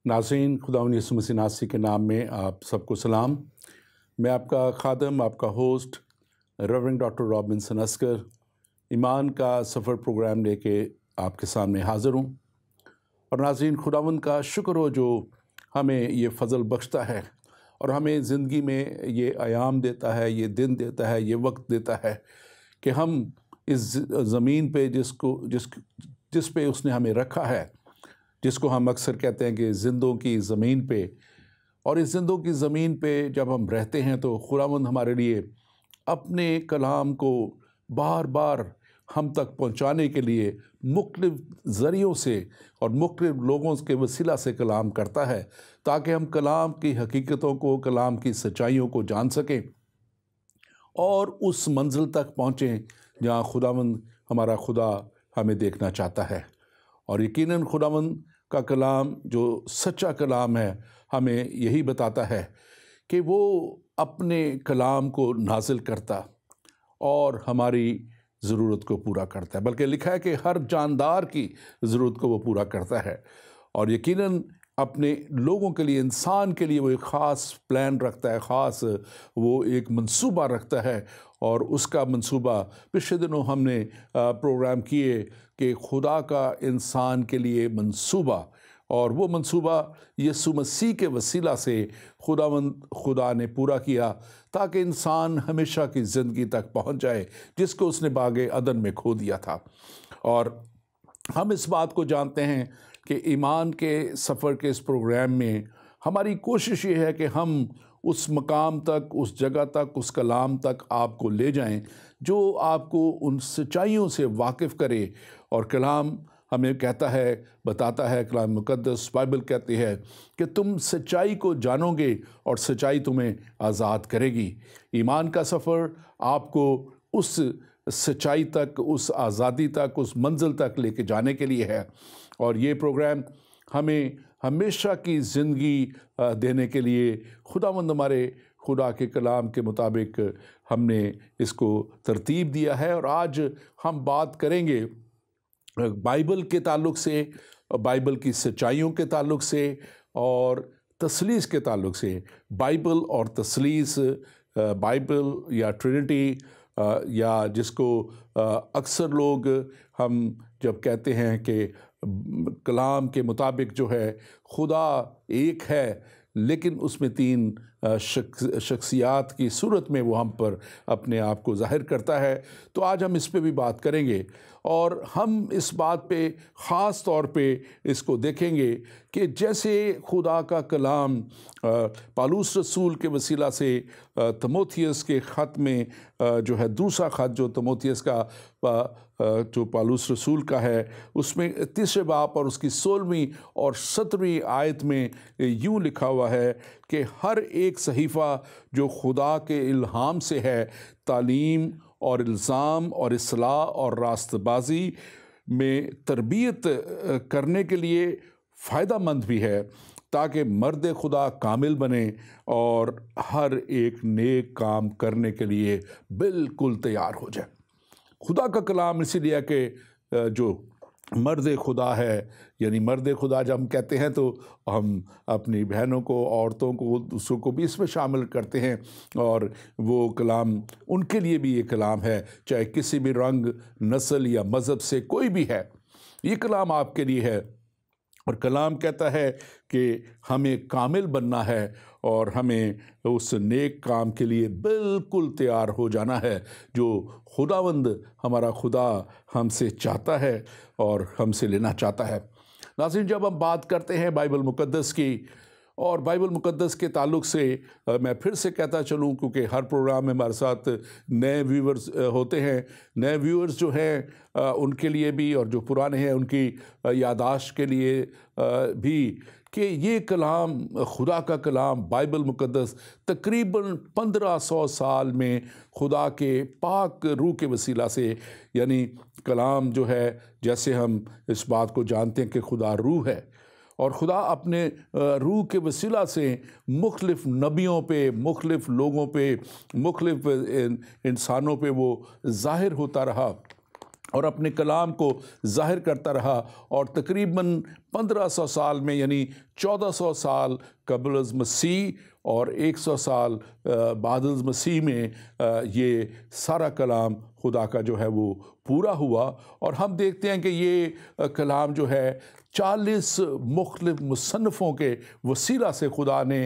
नाज़रीन, खुदावंद यीशु मसीह नासरी के नाम में आप सबको सलाम। मैं आपका खादम, आपका host reverend doctor Robinson Askar ईमान का सफ़र प्रोग्राम लेके आपके सामने हाज़िर हूँ। और नाज़रीन, खुदावंद का शुक्र हो जो हमें ये फ़ज़ल बख्शता है और हमें ज़िंदगी में ये आयाम देता है, ये दिन देता है, ये वक्त देता है कि हम इस ज़मीन पे जिस पे उसने हमें रखा है, जिसको हम अक्सर कहते हैं कि ज़िंदों की ज़मीन पे, और इस ज़िंदों की ज़मीन पे जब हम रहते हैं तो खुदावंद हमारे लिए अपने कलाम को बार बार हम तक पहुंचाने के लिए मुख्तलिफ़ ज़रियों से और मुख्तलिफ़ लोगों के वसीला से कलाम करता है, ताकि हम कलाम की हकीकतों को, कलाम की सच्चाइयों को जान सकें और उस मंजिल तक पहुँचें जहाँ खुदावंद हमारा खुदा हमें देखना चाहता है। और यकीनन खुदावंद का कलाम जो सच्चा कलाम है हमें यही बताता है कि वो अपने कलाम को नाजिल करता और हमारी ज़रूरत को पूरा करता है, बल्कि लिखा है कि हर जानदार की ज़रूरत को वो पूरा करता है। और यकीनन अपने लोगों के लिए, इंसान के लिए वो एक ख़ास प्लान रखता है, ख़ास वो एक मंसूबा रखता है। और उसका मंसूबा पिछले दिनों हमने प्रोग्राम किए कि खुदा का इंसान के लिए मंसूबा, और वो मंसूबा यीशु मसीह के वसीला से खुदा ने पूरा किया, ताकि इंसान हमेशा की ज़िंदगी तक पहुंच जाए जिसको उसने बागे अदन में खो दिया था। और हम इस बात को जानते हैं कि ईमान के सफ़र के इस प्रोग्राम में हमारी कोशिश ये है कि हम उस मकाम तक, उस जगह तक, उस कलाम तक आपको ले जाएं जो आपको उन सच्चाइयों से वाकिफ़ करे। और कलाम हमें कहता है, बताता है, कलाम मुकद्दस बाइबल कहती है कि तुम सच्चाई को जानोगे और सच्चाई तुम्हें आज़ाद करेगी। ईमान का सफ़र आपको उस सच्चाई तक, उस आज़ादी तक, उस मंजिल तक लेके जाने के लिए है। और ये प्रोग्राम हमें हमेशा की ज़िंदगी देने के लिए खुदावंद हमारे खुदा के कलाम के मुताबिक हमने इसको तरतीब दिया है। और आज हम बात करेंगे बाइबल के ताल्लुक़ से, बाइबल की सच्चाइयों के ताल्लुक़ से और तसलीस के ताल्लुक़ से। बाइबल और तसलीस, बाइबल या ट्रिनिटी, या जिसको अक्सर लोग हम जब कहते हैं कि कलाम के मुताबिक जो है खुदा एक है, लेकिन उसमें तीन शख्सियात की सूरत में वो हम पर अपने आप को ज़ाहिर करता है। तो आज हम इस पे भी बात करेंगे और हम इस बात पे ख़ास तौर पे इसको देखेंगे कि जैसे खुदा का कलाम पालूस रसूल के वसीला से तीमुथियुस के ख़त में जो है, दूसरा ख़त जो तीमुथियुस का जो पालूस रसूल का है, उसमें 3 बाब और उसकी 16वीं और 17वीं आयत में यूँ लिखा हुआ है कि हर एक सहीफ़ा जो खुदा के इल्हाम से है, तालीम और इल्ज़ाम और इस्लाह और रास्तबाजी में तरबियत करने के लिए फ़ायदामंद भी है, ताकि मर्द खुदा कामिल बने और हर एक नेक काम करने के लिए बिल्कुल तैयार हो जाए। खुदा का कलाम इसीलिए कि जो मर्द खुदा है, यानी मर्द खुदा जब हम कहते हैं तो हम अपनी बहनों को, औरतों को, दूसरों को भी इसमें शामिल करते हैं। और वो कलाम उनके लिए भी ये कलाम है, चाहे किसी भी रंग, नस्ल या मज़हब से कोई भी है, ये कलाम आपके लिए है। और कलाम कहता है कि हमें कामिल बनना है और हमें उस नेक काम के लिए बिल्कुल तैयार हो जाना है जो खुदावंद हमारा खुदा हमसे चाहता है और हमसे लेना चाहता है। नाज़रीन, जब हम बात करते हैं बाइबल मुक़द्दस की और बाइबल मुक़द्दस के ताल्लुक़ से, मैं फिर से कहता चलूँ क्योंकि हर प्रोग्राम में हमारे साथ नए व्यूअर्स होते हैं। नए व्यूअर्स जो हैं उनके लिए भी, और जो पुराने हैं उनकी याददाश्त के लिए भी, कि ये कलाम, खुदा का कलाम बाइबल मुक़द्दस तकरीबन 1500 साल में खुदा के पाक रूह के वसीला से, यानी कलाम जो है, जैसे हम इस बात को जानते हैं कि खुदा रूह है और खुदा अपने रूह के वसीला से मुख्तलिफ़ नबियों पे, मुख्तलिफ़ लोगों पे, मुख्तलिफ़ इंसानों पे वो ज़ाहिर होता रहा और अपने कलाम को ज़ाहिर करता रहा। और तकरीबन 1500 साल में, यानी 1400 साल कबल मसीह और 100 साल बाद मसीह में ये सारा कलाम खुदा का जो है वो पूरा हुआ। और हम देखते हैं कि ये कलाम जो है 40 मुख्तलिफ मुसन्नफ़ों के वसीला से खुदा ने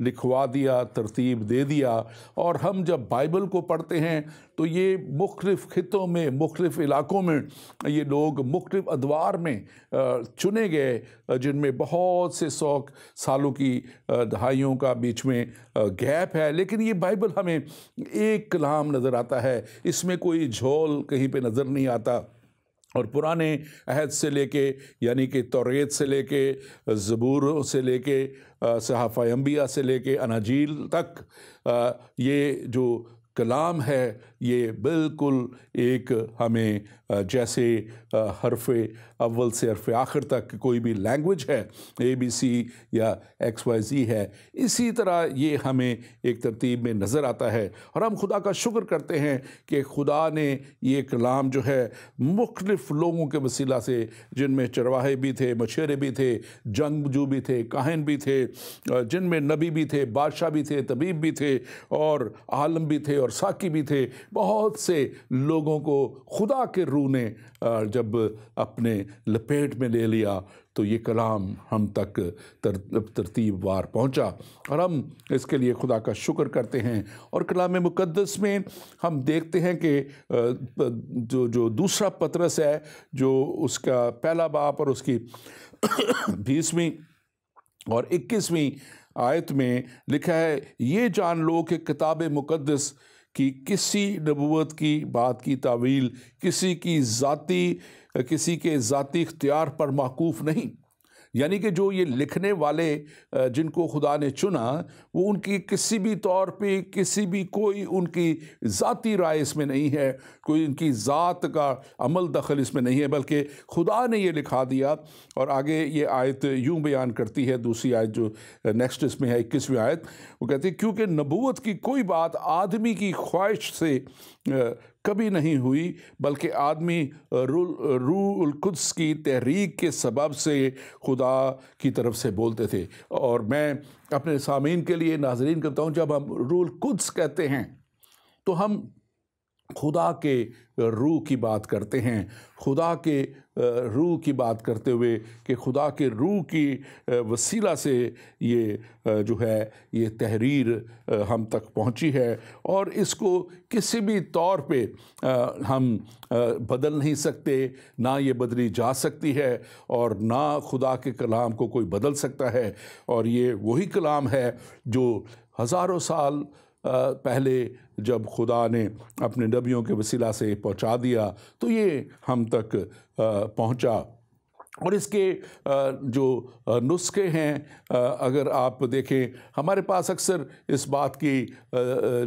लिखवा दिया, तरतीब दे दिया। और हम जब बाइबल को पढ़ते हैं तो ये मुख्तलिफ़ खित्तों में, मुख्तलिफ़ इलाक़ों में ये लोग मुख्तलिफ़ अदवार में चुने गए, जिनमें बहुत से 100 सालों की दहाइयों का बीच में गैप है। लेकिन ये बाइबल हमें एक कलाम नज़र आता है, इसमें कोई झोल कहीं पे नज़र नहीं आता। और पुराने अहद से लेके, यानी कि तौरेत से लेके, ज़बूर से लेके, सहाफ़ा अंबिया से लेके अनाजील तक, ये जो कलाम है ये बिल्कुल एक हमें जैसे हरफ़े अव्वल से हरफ़े आखिर तक कोई भी लैंग्वेज है, ABC या XYZ है, इसी तरह ये हमें एक तरतीब में नज़र आता है। और हम खुदा का शुक्र करते हैं कि खुदा ने ये कलाम जो है मुख्तलिफ़ लोगों के वसीला से, जिनमें चरवाहे भी थे, मछेरे भी थे, जंगजू भी थे, काहिन भी थे, जिनमें नबी भी थे, बादशाह भी थे, तबीब भी थे, और आलम भी थे, और साकी भी थे। बहुत से लोगों को खुदा के रूह ने जब अपने लपेट में ले लिया तो ये कलाम हम तक तरतीबवार पहुंचा, और हम इसके लिए खुदा का शुक्र करते हैं। और कलाम मुक़द्दस में हम देखते हैं कि जो दूसरा पतरस है, जो उसका पहला बाब और उसकी 20वीं और 21वीं आयत में लिखा है, ये जान लो कि किताब मुक़द्दस कि किसी नबूवत की बात की तावील किसी के ज़ाती इख्तियार पर माकूफ़ नहीं। यानी कि जो ये लिखने वाले जिनको खुदा ने चुना, वो उनकी किसी भी तौर पे किसी भी कोई उनकी ज़ाती राय इसमें नहीं है, कोई उनकी ज़ात का अमल दखल इसमें नहीं है, बल्कि खुदा ने ये लिखा दिया। और आगे ये आयत यूँ बयान करती है, दूसरी आयत जो नेक्स्ट इसमें है 21वीं आयत, वो कहती है, क्योंकि नबूवत की कोई बात आदमी की ख्वाहिश से कभी नहीं हुई, बल्कि आदमी रूहुल कुद्स की तहरीक के सबब से खुदा की तरफ से बोलते थे। और मैं अपने सामीन के लिए नाज़रीन करता हूँ, जब हम रूहुल कुद्स कहते हैं तो हम खुदा के रूह की बात करते हैं, खुदा के रूह की बात करते हुए कि खुदा के रूह की वसीला से ये जो है ये तहरीर हम तक पहुंची है। और इसको किसी भी तौर पे हम बदल नहीं सकते, ना ये बदली जा सकती है, और ना खुदा के कलाम को कोई बदल सकता है। और ये वही कलाम है जो हज़ारों साल पहले जब खुदा ने अपने नबियों के वसीला से पहुंचा दिया तो ये हम तक पहुंचा। और इसके जो नुस्खे हैं, अगर आप देखें, हमारे पास अक्सर इस बात की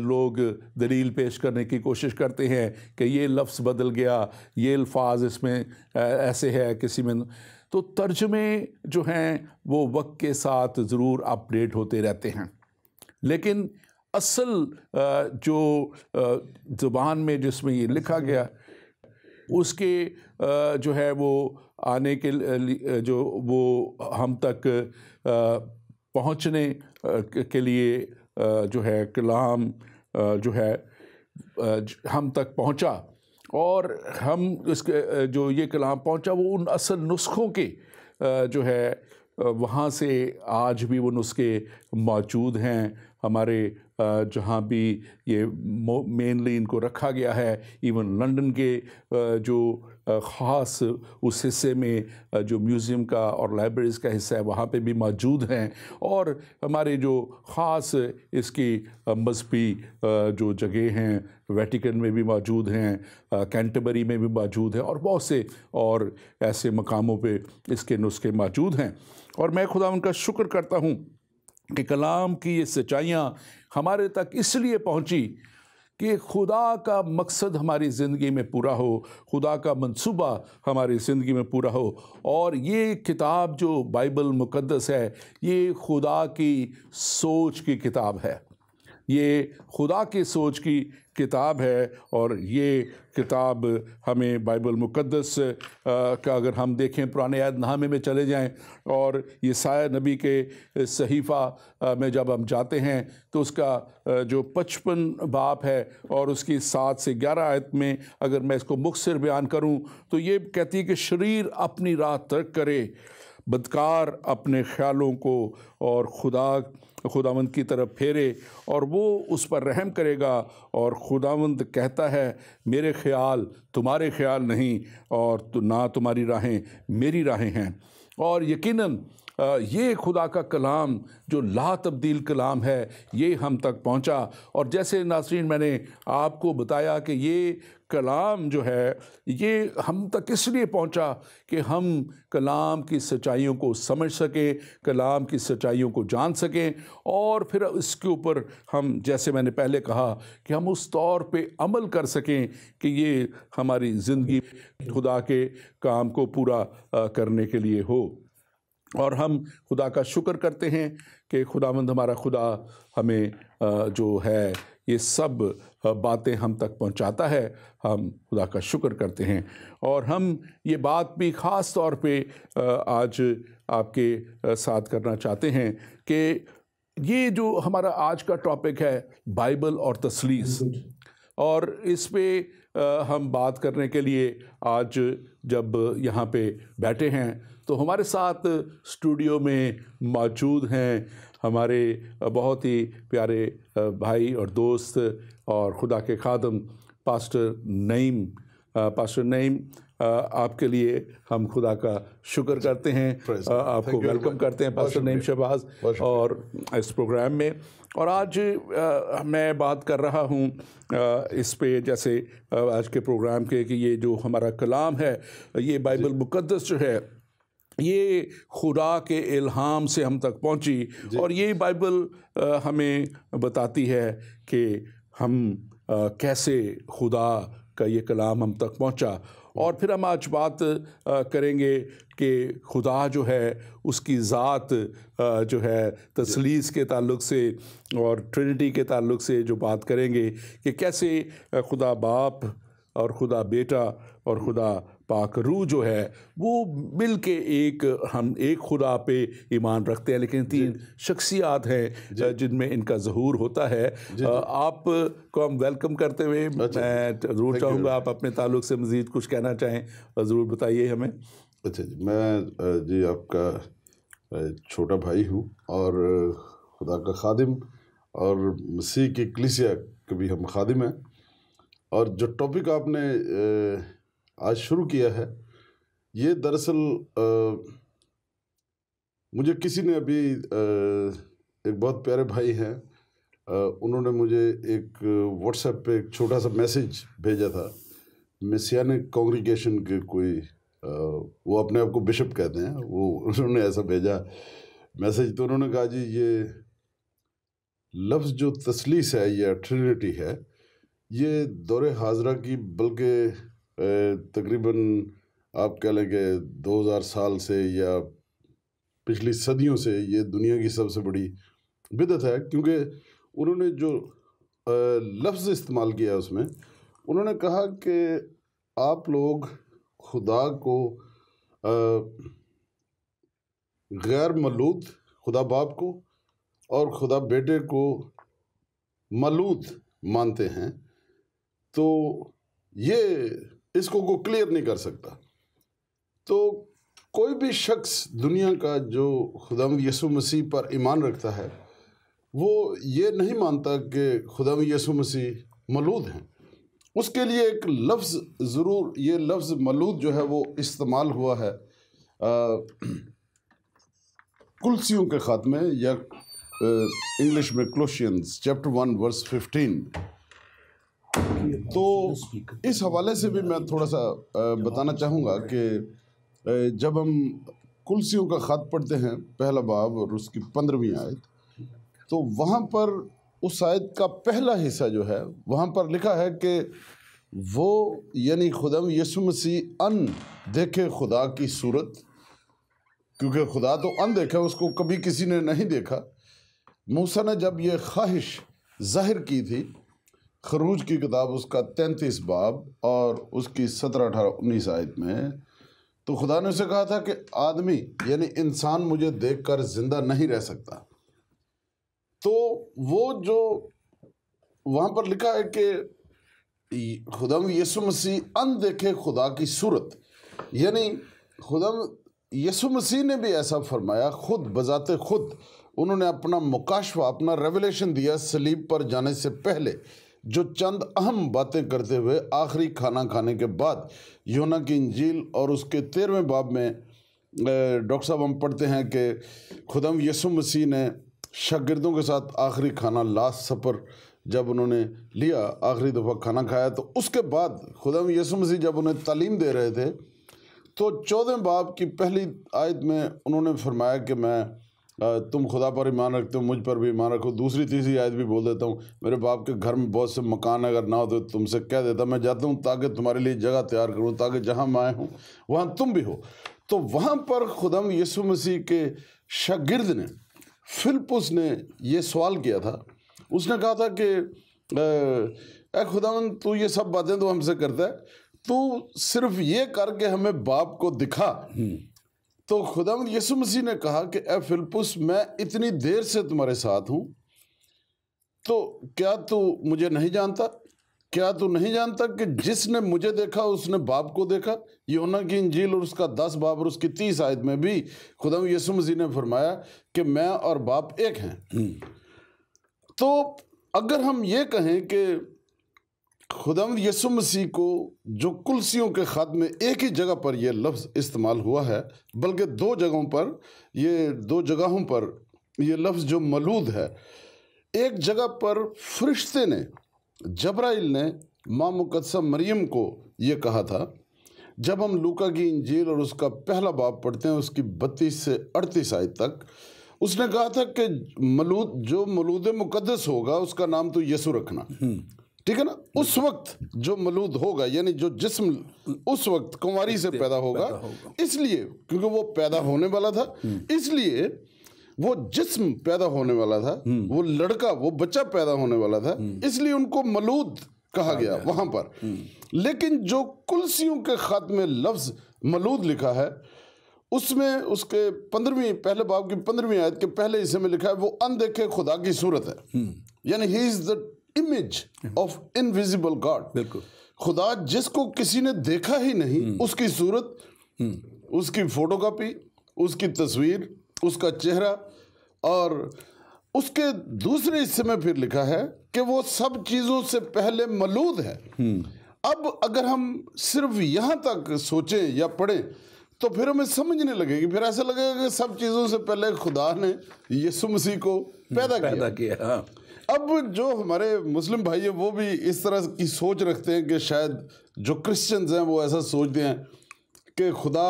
लोग दलील पेश करने की कोशिश करते हैं कि ये लफ्ज़ बदल गया, ये अल्फाज इसमें ऐसे है, किसी में तो तर्जमे जो हैं वो वक्त के साथ ज़रूर अपडेट होते रहते हैं। लेकिन असल जो ज़ुबान में जिसमें ये लिखा गया, उसके जो है वो आने के लिए जो वो हम तक पहुंचने के लिए जो है कलाम जो है हम तक पहुंचा। और हम इसके जो ये कलाम पहुंचा वो उन असल नुस्खों के जो है वहाँ से आज भी वो नुस्खे मौजूद हैं हमारे जहाँ भी ये मेनली इनको रखा गया है। इवन लंदन के जो ख़ास उस हिस्से में जो म्यूज़ियम का और लाइब्रेरीज़ का हिस्सा है वहाँ पे भी मौजूद हैं। और हमारे जो ख़ास इसकी मज़हबी जो जगह हैं वेटिकन में भी मौजूद हैं, कैंटरबरी में भी मौजूद हैं, और बहुत से और ऐसे मकामों पे इसके नुस्खे मौजूद हैं। और मैं खुदा उनका शुक्र करता हूँ कि कलाम की ये सच्चाइयाँ हमारे तक इसलिए पहुँची कि खुदा का मकसद हमारी ज़िंदगी में पूरा हो, खुदा का मंसूबा हमारी ज़िंदगी में पूरा हो। और ये किताब जो बाइबल मुक़द्दस है, ये खुदा की सोच की किताब है। ये खुदा की सोच की किताब है और ये किताब हमें बाइबल मुक़द्दस का अगर हम देखें पुराने अहदनामे में चले जाएं और यशायाह नबी के सहीफ़ा में जब हम जाते हैं तो उसका जो 55 बाब है और उसकी 7 से 11 आयत में अगर मैं इसको मुख्तसर बयान करूं तो ये कहती है कि शरीर अपनी राह तर्क करे, बदकार अपने ख्यालों को और खुदावंद की तरफ फेरे और वो उस पर रहम करेगा। और खुदावंद कहता है मेरे ख्याल तुम्हारे ख्याल नहीं और ना तुम्हारी राहें मेरी राहें हैं। और यकीनन ये खुदा का कलाम जो ला तब्दील कलाम है ये हम तक पहुंचा। और जैसे नाज़रीन मैंने आपको बताया कि ये कलाम जो है ये हम तक इसलिए पहुंचा कि हम कलाम की सच्चाइयों को समझ सकें, कलाम की सच्चाइयों को जान सकें और फिर इसके ऊपर हम, जैसे मैंने पहले कहा, कि हम उस तौर पे अमल कर सकें कि ये हमारी ज़िंदगी खुदा के काम को पूरा करने के लिए हो। और हम खुदा का शुक्र करते हैं कि खुदावंद हमारा खुदा हमें जो है ये सब बातें हम तक पहुंचाता है। हम खुदा का शुक्र करते हैं और हम ये बात भी ख़ास तौर पे आज आपके साथ करना चाहते हैं कि ये जो हमारा आज का टॉपिक है बाइबल और तसलीस, और इस पे हम बात करने के लिए आज जब यहाँ पे बैठे हैं तो हमारे साथ स्टूडियो में मौजूद हैं हमारे बहुत ही प्यारे भाई और दोस्त और खुदा के खादम पास्टर नईम, आपके लिए हम खुदा का शुक्र करते हैं, आपको वेलकम करते हैं पास्टर नईम शहबाज और इस प्रोग्राम में। और आज मैं बात कर रहा हूँ इस पे, जैसे आज के प्रोग्राम के, कि ये जो हमारा कलाम है ये बाइबल मुक़द्दस जो है ये खुदा के इल्हाम से हम तक पहुंची और ये बाइबल हमें बताती है कि हम कैसे खुदा का ये कलाम हम तक पहुंचा। और फिर हम आज बात करेंगे कि खुदा जो है उसकी ज़ात जो है तसलीस के ताल्लुक़ से और ट्रिनिटी के ताल्लुक़ से जो बात करेंगे कि कैसे खुदा बाप और खुदा बेटा और खुदा पाक रूह जो है वो मिल के हम एक खुदा पे ईमान रखते हैं, लेकिन 3 शख्सियात हैं जिनमें इनका ज़हूर होता है। आपको हम वेलकम करते हुए मैं ज़रूर चाहूँगा आप अपने ताल्लुक़ से मज़ीद कुछ कहना चाहें, ज़रूर बताइए हमें। अच्छा जी, मैं जी आपका छोटा भाई हूँ और खुदा का खादिम और मसीह की कलीसिया के भी हम खादिम हैं। और जो टॉपिक आपने आज शुरू किया है ये दरअसल मुझे किसी ने अभी एक बहुत प्यारे भाई हैं, उन्होंने मुझे एक व्हाट्सएप पे एक छोटा सा मैसेज भेजा था। मेसियानिक कांग्रीगेशन के कोई वो अपने आप को बिशप कहते हैं, वो उन्होंने ऐसा भेजा मैसेज। तो उन्होंने कहा जी ये लफ्ज़ जो तसलीस है या ट्रिनिटी है ये दौरे हाजरा की, बल्कि तकरीबन आप कह लें कि 2000 साल से या पिछली सदियों से ये दुनिया की सबसे बड़ी बिदअत है। क्योंकि उन्होंने जो लफ्ज़ इस्तेमाल किया उसमें उन्होंने कहा कि आप लोग खुदा को गैर मलूद, खुदा बाप को और खुदा बेटे को मलूद मानते हैं, तो ये इसको को क्लियर नहीं कर सकता। तो कोई भी शख्स दुनिया का जो खुदावंद यीशु मसीह पर ईमान रखता है वो ये नहीं मानता कि खुदावंद यीशु मसीह मलूद हैं। उसके लिए एक लफ्ज़ ज़रूर, ये लफ्ज़ मलूद जो है वो इस्तेमाल हुआ है कुलसियों के ख़ात्मे या इंग्लिश में कोलोसियंस चैप्टर 1 वर्स 15। तो इस हवाले से भी मैं थोड़ा सा बताना चाहूँगा कि जब हम कुलसियों का ख़त पढ़ते हैं पहला बाब और उसकी 15वीं आयत, तो वहाँ पर उस आयत का पहला हिस्सा जो है वहाँ पर लिखा है कि वो यानी खुदा यीशु मसीह अन देखे खुदा की सूरत, क्योंकि खुदा तो अन देखा, उसको कभी किसी ने नहीं देखा। मूसा ने जब ये ख्वाहिश जाहिर की थी। खरूज की किताब उसका 33 बाब और उसकी 17, 18, 19 आयत में तो खुदा ने उसे कहा था कि आदमी यानी इंसान मुझे देखकर जिंदा नहीं रह सकता। तो वो जो वहां पर लिखा है कि खुदाम यीशु मसीह अनदेखे खुदा की सूरत, यानी खुदाम यीशु मसीह ने भी ऐसा फरमाया, खुद बजाते खुद उन्होंने अपना मुकाशवा, अपना रेवलेशन दिया सलीब पर जाने से पहले, जो चंद अहम बातें करते हुए आखिरी खाना खाने के बाद यूहन्ना की इंजील और उसके 13वें बाब में डॉक्टर साहब हम पढ़ते हैं कि खुदाम यीशु मसीह ने शागिर्दों के साथ आखिरी खाना, लास्ट सपर जब उन्होंने लिया, आखिरी दफ़ा खाना खाया, तो उसके बाद खुदाम यीशु मसीह जब उन्हें तालीम दे रहे थे तो 14वें बाब की पहली आयत में उन्होंने फरमाया कि मैं तुम खुदा पर ईमान रखते हो, मुझ पर भी ईमान रखो। दूसरी तीसरी आयत भी बोल देता हूँ, मेरे बाप के घर में बहुत से मकान अगर ना हो तो तुमसे कह देता, मैं जाता हूँ ताकि तुम्हारे लिए जगह तैयार करूँ, ताकि जहाँ मैं हूँ वहाँ तुम भी हो। तो वहाँ पर खुदाम यीशु मसीह के शागिर्द ने, फिलिप्पुस ने ये सवाल किया था। उसने कहा था कि ए खुदावन, तू ये सब बातें तो हमसे करता है, तू सिर्फ ये करके हमें बाप को दिखा। तो खुदावंद यीशु मसीह ने कहा कि ए फिलिप्पुस, मैं इतनी देर से तुम्हारे साथ हूं, तो क्या तू मुझे नहीं जानता? क्या तू नहीं जानता कि जिसने मुझे देखा उसने बाप को देखा? यूहन्ना की इंजील और उसका 10 बाब और उसकी 30 आयत में भी खुदावंद यीशु मसीह ने फरमाया कि मैं और बाप एक हैं। तो अगर हम ये कहें कि खुदावंद यीशु मसीह को जो कुलसियों के ख़त में एक ही जगह पर यह लफ्ज़ इस्तेमाल हुआ है, बल्कि दो जगहों पर यह लफ्ज़ जो मौजूद है, एक जगह पर फरिश्ते ने, जबराइल ने माँ मुकद्दसा मरियम को ये कहा था। जब हम लूका की इंजील और उसका पहला बाब पढ़ते हैं, उसकी 32 से 38 आयत तक, उसने कहा था कि जो मौलूद मुकद्दस होगा उसका नाम तो यीशु रखना। ठीक है ना? उस वक्त जो मौलूद होगा, यानी जो जिस्म उस वक्त कुंवारी से पैदा होगा, इसलिए क्योंकि वो पैदा होने वाला था, इसलिए वो जिस्म पैदा होने वाला था, वो लड़का, वो बच्चा पैदा होने वाला था, इसलिए उनको मौलूद कहा गया वहां पर। लेकिन जो कुलसियों के खत में लफ्ज मौलूद लिखा है, उसमें उसके 15वीं पहले बाब की 15वीं आयत के पहले हिस्से में लिखा है, वो अनदेखे खुदा की सूरत है, यानी ही is the image of invisible God. बिल्कुल, खुदा जिसको किसी ने देखा ही नहीं, उसकी सूरत, उसकी फोटोकॉपी, उसकी तस्वीर, उसका चेहरा, और उसके दूसरे हिस्से में फिर लिखा है कि वो सब चीजों से पहले मौजूद है। अब अगर हम सिर्फ यहां तक सोचें या पढ़ें तो फिर हमें समझने लगेगी, फिर ऐसा लगेगा कि सब चीजों से पहले खुदा ने यीशु मसीह को पैदा किया। अब जो हमारे मुस्लिम भाई हैं वो भी इस तरह की सोच रखते हैं कि शायद जो क्रिश्चियंस हैं वो ऐसा सोचते हैं कि खुदा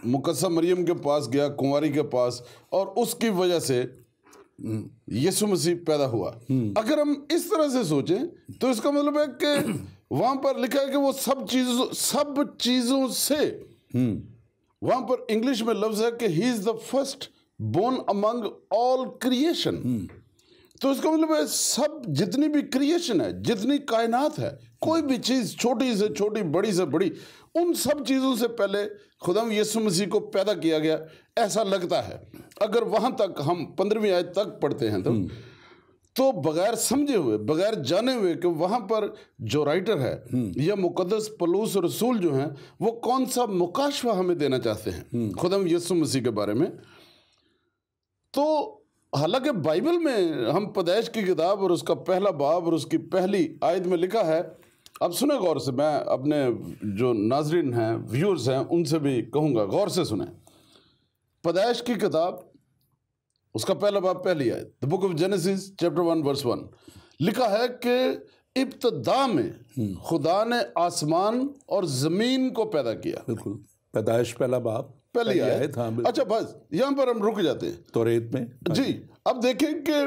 मुकद्दसा मरियम के पास गया, कुंवारी के पास, और उसकी वजह से यीशु मसीह पैदा हुआ। अगर हम इस तरह से सोचें तो इसका मतलब है कि वहां पर लिखा है कि वो सब चीजों से, वहां पर इंग्लिश में लफ्ज है कि he is the first born among all creation. तो इसका मतलब है सब, जितनी भी क्रिएशन है, जितनी कायनात है, कोई भी चीज छोटी से छोटी, बड़ी से बड़ी, उन सब चीजों से पहले खुदा यीशु मसीह को पैदा किया गया, ऐसा लगता है। अगर वहां तक हम 15वीं आयत तक पढ़ते हैं तो बगैर समझे हुए, बगैर जाने हुए कि वहां पर जो राइटर है या मुकद्दस पौलुस रसूल जो हैं, वो कौन सा मुकाशवा हमें देना चाहते हैं खुदा यीशु मसीह के बारे में। तो हालांकि बाइबल में हम पैदाइश की किताब और उसका पहला बाब और उसकी पहली आयत में लिखा है, अब सुने गौर से, मैं अपने जो नाजरीन हैं, व्यूअर्स हैं, उनसे भी कहूँगा गौर से सुने। पैदाइश की किताब उसका पहला बाब पहली आयत, the book of Genesis chapter 1 verse 1, लिखा है कि इब्तिदा में खुदा ने आसमान और जमीन को पैदा किया। बिल्कुल, पैदाइश पहला बाब पहली आयत। अच्छा, बस यहाँ पर हम रुक जाते हैं तौरेत में जी। अब देखें कि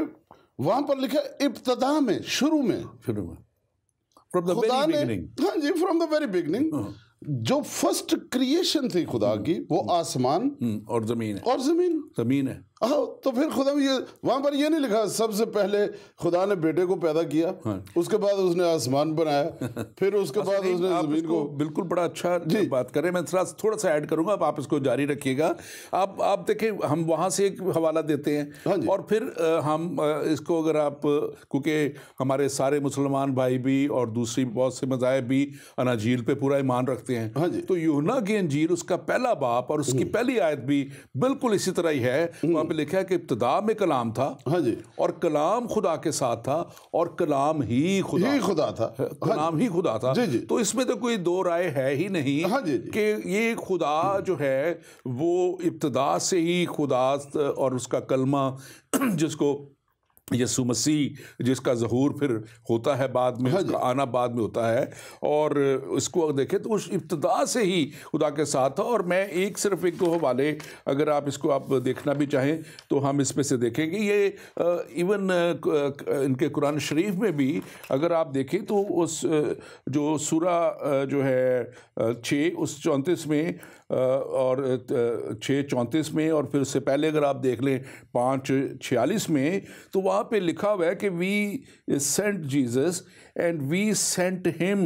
वहां पर लिखा है इब्तिदा में, शुरू में फ्रॉम द वेरी बिगिनिंग। हाँ जी, फ्रॉम द वेरी बिगिनिंग जो फर्स्ट क्रिएशन थी खुदा की वो आसमान और ज़मीन है, और जमीन ज़मीन है। हाँ, तो फिर खुदा ये वहां पर ये नहीं लिखा सबसे पहले खुदा ने बेटे को पैदा किया, उसके बाद उसने आसमान बनाया, फिर उसके बाद उसने जमीन को। बिल्कुल, बड़ा अच्छा बात करें। मैं थोड़ा सा ऐड करूंगा, आप इसको जारी रखिएगा। आप देखें, हम वहां से एक हवाला देते हैं और फिर हम इसको, अगर आप, क्योंकि हमारे सारे मुसलमान भाई भी और दूसरी बहुत से मज़ाहिब भी अनाजील पे पूरा ईमान रखते हैं, तो यूहन्ना की अंजील उसका पहला बाप और उसकी पहली आयत भी बिल्कुल इसी तरह ही है। वहां पे लिखा है कि इब्तिदा में कलाम था, और कलाम खुदा के साथ था, और कलाम ही खुदा था, कलाम ही खुदा था। तो इसमें तो कोई दो राय है ही नहीं कि ये खुदा जो है वो इब्तिदा से ही खुदा, और उसका कलमा जिसको यसु मसीह, जिसका ज़हूर फिर होता है बाद में, उसका आना बाद में होता है, और इसको अगर देखें तो उस इब्तिदा से ही खुदा के साथ था। और मैं सिर्फ एक दो हवाले, अगर आप इसको आप देखना भी चाहें तो हम इसमें से देखेंगे। ये इवन इनके कुरान शरीफ में भी अगर आप देखें तो उस जो सूरा जो है 6 उस 34 में और 6:34 में, और फिर उससे पहले अगर आप देख लें 5:46 में, तो वहाँ पे लिखा हुआ है कि we sent Jesus and we sent him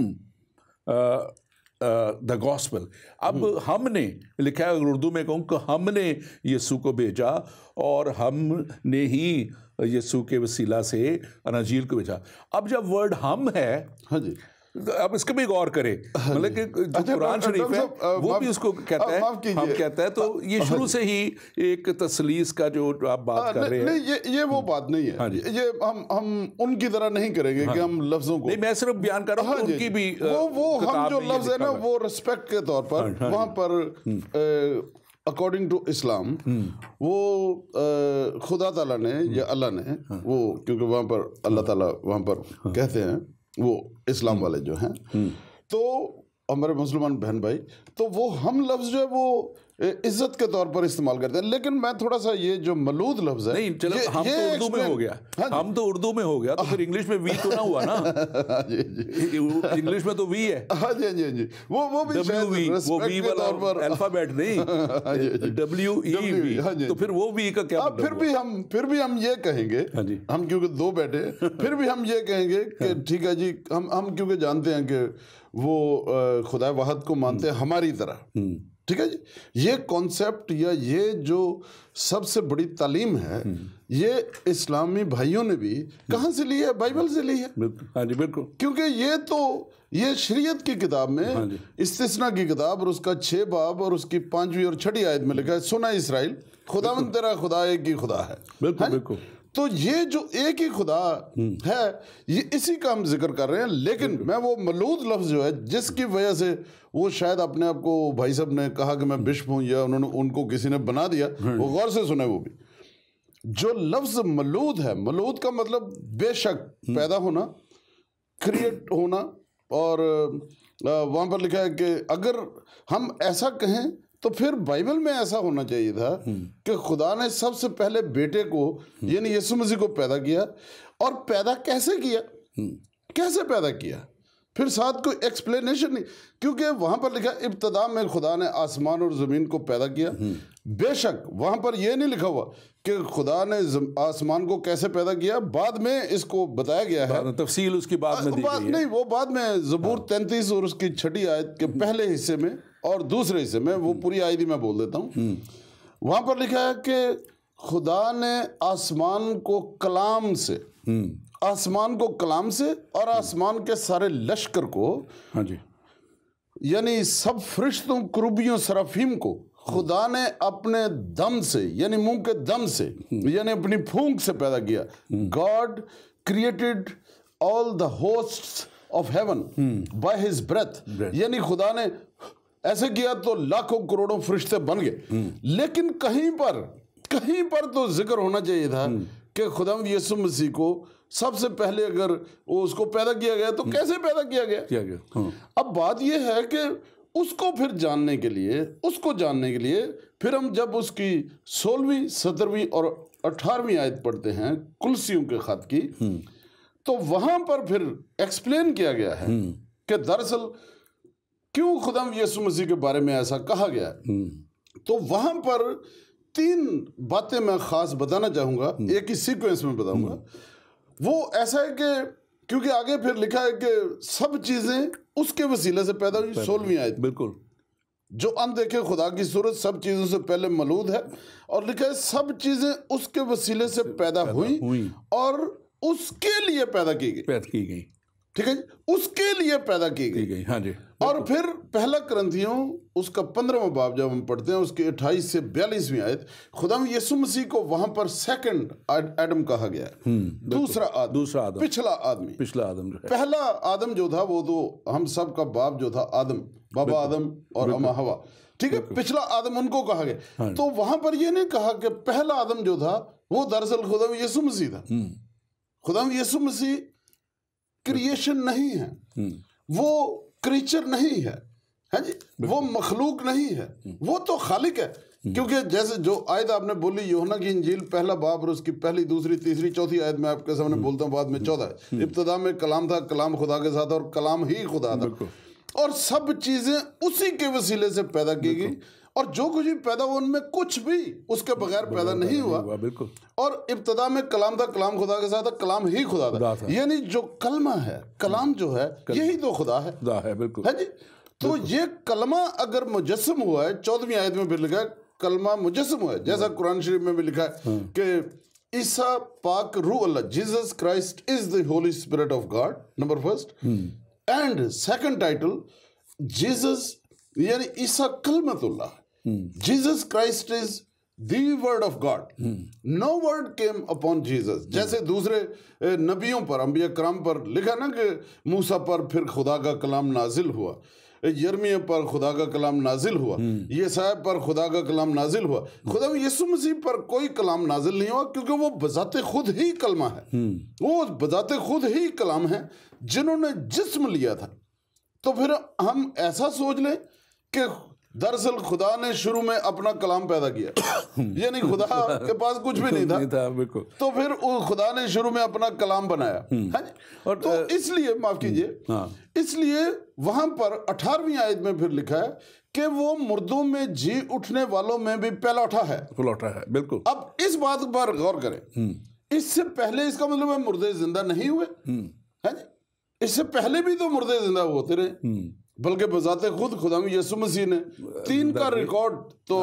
the gospel. अब हमने लिखा है, उर्दू में कहूँ कि हमने यीशु को भेजा, और हमने ही यीशु के वसीला से अनाजील को भेजा। अब जब वर्ड हम है, अब इसके भी गौर करें, मतलब कि जो कुरान शरीफ है वो भी उसको कहता है, हम कहता है। तो ये शुरू से ही एक तसलीस का जो आप बात कर रहे हैं, नहीं, ये वो बात नहीं है। ये हम उनकी तरह नहीं करेंगे कि हम लफ्जों को, नहीं, मैं सिर्फ बयान कर रहा हूँ उनकी भी वो हम जो लफ्ज है ना, वो रिस्पेक्ट के तौर पर वहां पर अकॉर्डिंग टू इस्लाम वो खुदा ताला ने या अल्लाह ने वो, क्योंकि वहां पर अल्लाह ताला वहां पर कहते हैं, वो इस्लाम वाले जो हैं, तो हमारे मुसलमान बहन भाई, तो वो हम लफ्ज जो है वो इज्जत के तौर पर इस्तेमाल करते हैं। लेकिन मैं थोड़ा सा ये जो मलूद लफ्ज है, नहीं, चलो हम तो उर्दू में हो गया, हम तो उर्दू में हो गया, तो फिर इंग्लिश में वी तो ना हुआ ना। इंग्लिश में तो वी है। हाँ जी, वो भी वो वी वाला अल्फाबेट नहीं, WEV, तो फिर वो वी का क्या मतलब? फिर भी हम ये कहेंगे, हम क्योंकि दो बैठे, फिर भी हम ये कहेंगे कि ठीक है जी, हम क्योंकि जानते हैं कि वो खुदा वाहिद को मानते हैं हमारी तरह, ठीक है जी। ये कॉन्सेप्ट या ये जो सबसे बड़ी तालीम है, ये इस्लामी भाइयों ने भी कहाँ से ली है? बाइबल से ली है। हाँ जी, बिल्कुल। क्योंकि ये शरीयत की किताब में इस्तिस्ना की किताब, और उसका 6 बाब और उसकी 5वीं और 6ठी आयत में लिखा है, सुना इस्राइल, खुदावंद तेरा खुदा एक ही खुदा है। बिल्कुल बिल्कुल। तो ये जो एक ही खुदा है, ये इसी का हम जिक्र कर रहे हैं। लेकिन मैं वो मलूद लफ्ज जो है, जिसकी वजह से वो शायद अपने आप को, भाई साहब ने कहा कि मैं बिशप हूं, या उनको किसी ने बना दिया, वो गौर से सुने। वो भी जो लफ्ज मलूद है, मलूद का मतलब बेशक पैदा होना, क्रिएट होना, और वहां पर लिखा है कि अगर हम ऐसा कहें तो फिर बाइबल में ऐसा होना चाहिए था कि खुदा ने सबसे पहले बेटे को, यानी यीशु मसीह को पैदा किया। और पैदा कैसे किया, कैसे पैदा किया, फिर साथ कोई एक्सप्लेनेशन नहीं, क्योंकि वहां पर लिखा इब्तिदा में खुदा ने आसमान और जमीन को पैदा किया। बेशक वहां पर यह नहीं लिखा हुआ कि खुदा ने आसमान को कैसे पैदा किया, बाद में इसको बताया गया है, तफसील उसकी बाद में दी गई है। नहीं, वो बाद में ज़बूर 33 और उसकी 6ठी आयत के पहले हिस्से में और दूसरे हिस्से में, वो पूरी आयत ही मैं बोल देता हूँ। वहां पर लिखा है कि खुदा ने आसमान को कलाम से, आसमान को कलाम से, और आसमान के सारे लश्कर को, हाँ जी, यानी सब फरिश्तों, कुरूबियों, सराफीम को खुदा ने अपने दम से, यानी मुंह के दम से, यानी अपनी फूंक से पैदा किया। God created all the hosts of heaven by his breath, यानी खुदा ने ऐसे किया तो लाखों करोड़ों फरिश्ते बन गए। लेकिन कहीं पर तो जिक्र होना चाहिए था कि खुदावंद यीशु मसीह को सबसे पहले अगर वो उसको पैदा किया गया तो कैसे पैदा किया गया। अब बात यह है कि उसको फिर जानने के लिए फिर हम जब उसकी 16वीं, 17वीं और 18वीं आयत पढ़ते हैं कुलसियों के खत की, तो वहां पर फिर एक्सप्लेन किया गया है कि दरअसल क्यों खुदाम यीशु मसीह के बारे में ऐसा कहा गया है, तो वहां पर 3 बातें मैं खास बताना चाहूंगा, एक ही सीक्वेंस में बताऊंगा। वो ऐसा है कि क्योंकि आगे फिर लिखा है कि सब चीजें उसके वसीले से पैदा हुई, 16वीं आयत। बिल्कुल, जो अनदेखे खुदा की सूरत सब चीजों से पहले मौजूद है, और लिखा है सब चीजें उसके वसीले से पैदा हुई और उसके लिए पैदा की गई। ठीक है जी, उसके लिए पैदा की गई। हाँ जी। और फिर पहला करंथियों उसका 15वां बाब जब हम पढ़ते हैं, उसके 28 से 42वीं आयत, खुदाम यीशु मसीह को वहां पर सेकंड एडम कहा गया है, दूसरा आदम, पिछला आदम जो है। पहला आदम जो था वो तो हम सब का बाप जो था आदम, बाबा आदम और अम्मा हवा, ठीक है। पिछला आदम उनको कहा गया। तो वहां पर ये नहीं कहा कि पहला आदम जो था वो दरअसल खुदाम यीशु मसीह था। खुदाम यीशु मसीह क्रिएशन नहीं है, वो क्रीचर नहीं है, है जी, वो मखलूक नहीं है, वो तो खालिक है। क्योंकि जैसे जो आयत आपने बोली यूहन्ना की इंजील पहला बाब और उसकी पहली, दूसरी, तीसरी, चौथी आयत में आपके सामने बोलता हूँ, बाद में 14, इब्तिदा में कलाम था, कलाम खुदा के साथ और कलाम ही खुदा था, और सब चीजें उसी के वसीले से पैदा की गई, और जो कुछ भी पैदा हुआ उनमें कुछ भी उसके बगैर पैदा नहीं हुआ। बिल्कुल। और इब्तिदा में कलाम था, कलाम खुदा के साथ था, कलाम ही खुदा था। यानी जो कलमा है, कलाम जो है, यही तो खुदा है। बिल्कुल, है जी। तो ये कलमा अगर मुजस्सम हुआ है, 14वीं आयत में फिर लिखा है कलमा मुजस्सम हुआ है, जैसा कुरान शरीफ में भी लिखा है कि ईसा पाक रूह अल्लाह, Jesus Christ is the holy spirit of God, number first. And second title, Jesus यानी ईसा कलमतुल्लाह, Jesus Christ is the word of God, no word came upon Jesus. जैसे दूसरे नबियों पर, अंबिया कराम पर लिखा ना कि मूसा पर फिर खुदा का कलाम नाजिल हुआ, यर्मिया पर खुदा का कलाम नाजिल हुआ, यसाया पर खुदा का कलाम नाजिल हुआ। खुदा यीशु मसीह पर कोई कलाम नाजिल नहीं हुआ, क्योंकि वो बजाते खुद ही कलमा है, वो बजाते खुद ही कलाम है जिन्होंने जिस्म लिया था। तो फिर हम ऐसा सोच लें कि दरअसल खुदा ने शुरू में अपना कलाम पैदा किया, यानी खुदा के पास कुछ भी नहीं था, बिल्कुल। तो फिर खुदा ने शुरू में अपना कलाम बनाया, है। और तो इसलिए माफ कीजिए, इसलिए वहां पर 18वीं आयत में फिर लिखा है कि वो मुर्दों में जी उठने वालों में भी पहलौठा है, बिल्कुल। अब इस बात पर गौर करें, इससे पहले इसका मतलब है मुर्दे जिंदा नहीं हुए, है। इससे पहले भी तो मुर्दे जिंदा होते रहे, बल्कि बजाते खुद खुदाम यीशु मसीह ने 3 का रिकॉर्ड तो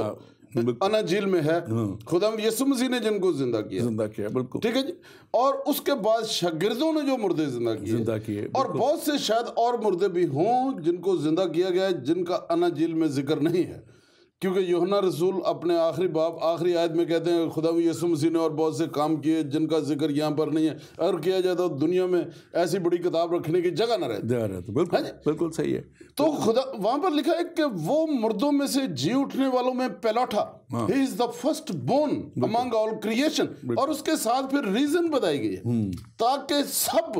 अनाजील में है, खुदाम यीशु मसीह ने जिनको जिंदा किया, बिल्कुल, ठीक है जी। और उसके बाद शागिर्दों ने जो मुर्दे जिंदा किए, और बहुत से शायद और मुर्दे भी हों जिनको जिंदा किया गया है, जिनका अनाजील में जिक्र नहीं है। क्योंकि यूहन्ना रसूल अपने आखिरी बाब आखिरी आयत में कहते हैं खुदा यीशु मसीह ने और बहुत से काम किए जिनका जिक्र यहाँ पर नहीं है, अगर किया जाए तो दुनिया में ऐसी बड़ी किताब रखने की जगह न रहती। बिल्कुल सही है। तो खुदा वहां पर लिखा है कि वो मुर्दों में से जी उठने वालों में पहलौठा, he is the first born among all creation. और उसके साथ फिर रीजन बताई गई है, ताकि सब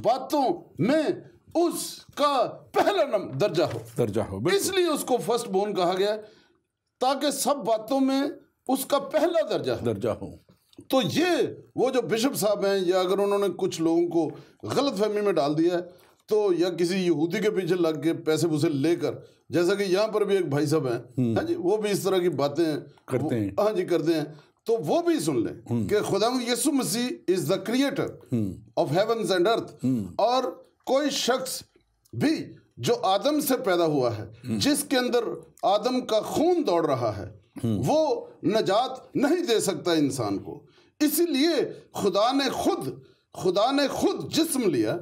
बातों में उसका पहला दर्जा हो, इसलिए उसको फर्स्ट बोर्न कहा गया, ताकि सब बातों में उसका पहला दर्जा हो। तो ये वो जो बिशप साहब हैं, या अगर उन्होंने कुछ लोगों को गलत फहमी में डाल दिया है, तो या किसी यहूदी के पीछे लग के पैसे वूसे लेकर, जैसा कि यहाँ पर भी एक भाई साहब हैं, हाँ जी, वो भी इस तरह की बातें करते हैं, हाँ जी करते हैं, तो वो भी सुन लें कि खुदा यीशु मसीह is the creator of heavens and earth. और कोई शख्स भी जो आदम से पैदा हुआ है, जिसके अंदर आदम का खून दौड़ रहा है, वो नजात नहीं दे सकता इंसान को। इसीलिए खुदा ने खुद जिस्म लिया।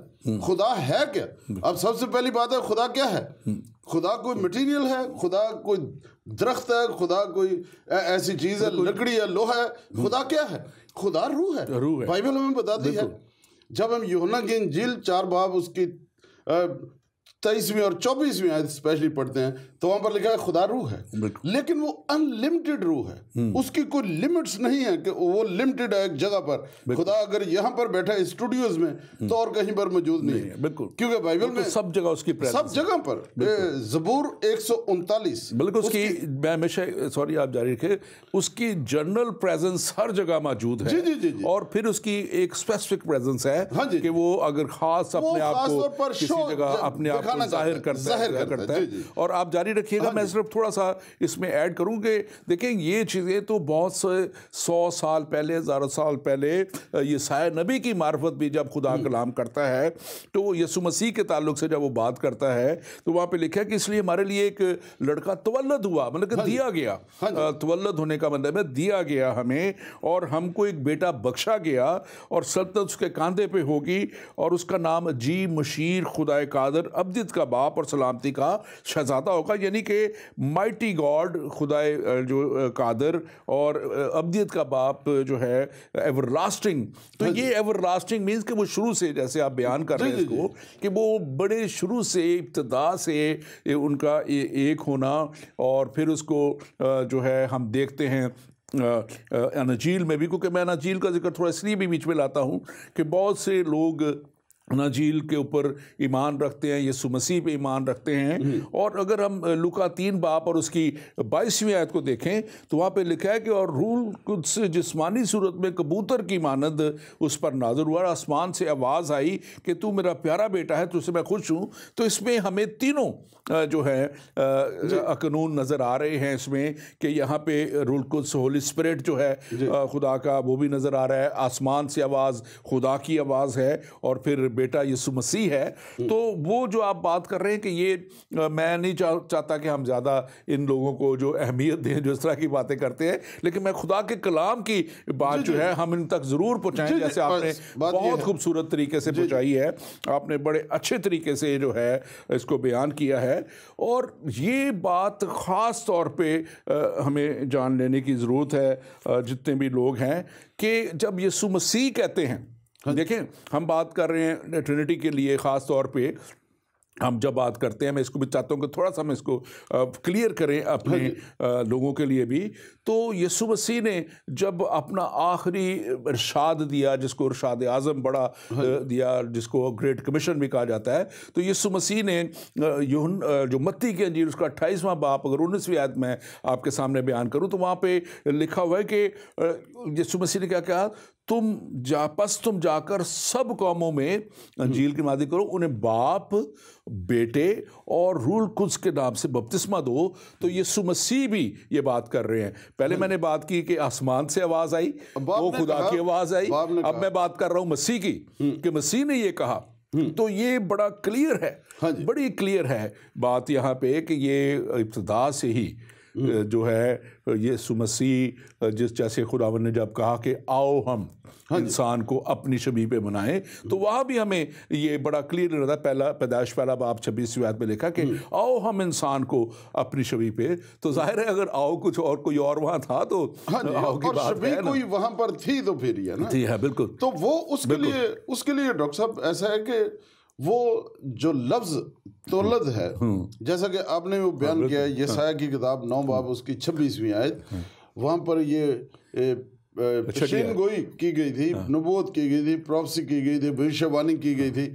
खुदा है क्या? अब सबसे पहली बात है, खुदा क्या है? खुदा कोई मटेरियल है? खुदा कोई दरख्त है? खुदा कोई ऐसी चीज है, लकड़ी है, लोहा है? खुदा क्या है? खुदा रूह है। बाइबल हमें बताती है। जब हम यूहन्ना की इंजील 4 बाब उसकी 23वीं और 24वीं आयत स्पेशली पढ़ते हैं, तो वहां पर लिखा है खुदा रूह है, लेकिन वो अनलिमिटेड रूह है, उसकी कोई लिमिट्स नहीं है कि वो लिमिटेड है एक जगह पर। खुदा अगर यहाँ पर बैठा है स्टूडियोज में, तो और कहीं पर मौजूद नहीं है, बिल्कुल, क्योंकि बाइबल में सब जगह उसकी सब जगह पर। ज़बूर 139 बिल्कुल उसकी, मैं हमेशा, सॉरी आप जारी रखें, उसकी जनरल प्रेजेंस हर जगह मौजूद है। जी। और फिर उसकी एक स्पेसिफिक प्रेजेंस है कि वो अगर खास अपने आप को किसी जगह अपने आप दिखाना जाहिर करता है। जी, जी। और आप जारी रखिएगा। मैं सिर्फ थोड़ा सा इसमें ऐड करूं कि देखें, ये चीज़ें तो बहुत से 100 साल पहले, 1000 साल पहले यसाया नबी की मार्फत भी जब खुदा कलाम करता है तो यीशु मसीह के ताल्लुक से जब वो बात करता है तो वहाँ पे लिखा है कि इसलिए हमारे लिए एक लड़का तवल्लद हुआ, मतलब कि दिया गया। तवल्लद होने का मतलब है दिया गया हमें, और हमको एक बेटा बख्शा गया और सल्तनत उसके कांधे पे होगी और उसका नाम जी मशीर खुदाए कादर अब्दियत का बाप और सलामती का शहजादा होगा। यानी कि माइटी गॉड खुदाए जो कादर और अब्दियत का बाप जो है एवरलास्टिंग। तो ये एवरलास्टिंग मीन्स कि वो शुरू से, जैसे आप बयान कर रहे हैं इसको, कि वो बड़े शुरू से इब्तदा से उनका एक होना, और फिर उसको जो है हम देखते हैं अनजील में भी, क्योंकि मैं अनजील का जिक्र थोड़ा इसलिए भी बीच में लाता हूँ कि बहुत से लोग अनजील के ऊपर ईमान रखते हैं, यीशु मसीह पे ईमान रखते हैं। और अगर हम लूका 3 बाब और उसकी 22वीं आयत को देखें तो वहाँ पे लिखा है कि और रूह कुछ जिस्मानी सूरत में कबूतर की मानद उस पर नाज़िर हुआ, आसमान से आवाज़ आई कि तू मेरा प्यारा बेटा है, तुझसे मैं खुश हूँ। तो इसमें हमें तीनों जो है कानून नज़र आ रहे हैं इसमें, कि यहाँ पे रूह कुछ होली स्पिरिट जो है खुदा का, वो भी नज़र आ रहा है। आसमान से आवाज़ खुदा की आवाज़ है, और फिर बेटा यीशु मसीह है। तो वो जो आप बात कर रहे हैं कि ये मैं नहीं चाहता कि हम ज़्यादा इन लोगों को जो अहमियत दें जो इस तरह की बातें करते हैं, लेकिन मैं खुदा के कलाम की बात जो है हम इन तक ज़रूर पहुँचाएं, जैसे आपने बहुत खूबसूरत तरीके से पहुँचाई है। आपने बड़े अच्छे तरीके से जो है इसको बयान किया है, और ये बात ख़ास तौर पे हमें जान लेने की ज़रूरत है जितने भी लोग हैं, कि जब यीशु मसीह कहते हैं, देखें हम बात कर रहे हैं ट्रिनिटी के लिए ख़ास तौर पे, हम जब बात करते हैं, मैं इसको भी चाहता हूँ कि थोड़ा सा हम इसको क्लियर करें अपने लोगों के लिए भी। तो यीशु मसीह ने जब अपना आखिरी इरशाद दिया, जिसको इरशाद आज़म बड़ा दिया, जिसको ग्रेट कमीशन भी कहा जाता है, तो यीशु मसीह ने जो मत्ती की अंजील उसका 28वां बाब अगर 19वीं आयत में आपके सामने बयान करूँ तो वहाँ पे लिखा हुआ है कि यीशु मसीह ने क्या कहा, तुम जाकर सब कौमों में अंजील की मादी करो, उन्हें बाप, बेटे और रूह कुद्स के नाम से बपतिस्मा दो। तो यीशु मसीह भी ये बात कर रहे हैं। पहले मैंने बात की कि आसमान से आवाज़ आई, वो खुदा की आवाज़ आई। अब मैं बात कर रहा हूँ मसीह की, कि मसीह ने ये कहा। तो ये बड़ा क्लियर है, बड़ी क्लियर है बात यहाँ पे, कि ये इब्तिदा से ही जो है यीशु मसीह जैसे खुदावन ने जब कहा कि आओ हम इंसान को अपनी शबीह पे बनाएं, तो वहाँ भी हमें ये बड़ा क्लियर रहता है। पहला पैदाइश पहला बाब 26वीं आयत में लिखा कि आओ हम इंसान को अपनी शबीह पे। तो जाहिर है अगर आओ कुछ और कोई और वहाँ था तो आओ की बात है ना, कोई वहाँ पर थी तो फिर ही है ना। जी है, बिल्कुल। तो वो उसके लिए डॉक्टर साहब ऐसा है कि वो जो लफ्ज़ तौलद है, जैसा कि आपने वो बयान किया है, यसाया की किताब 9 बाब उसकी 26वीं आयत, वहाँ पर ये पेशीन गोई की गई थी, नबूवत की गई थी, प्रोफेसी की गई थी, भविष्यवाणी की गई थी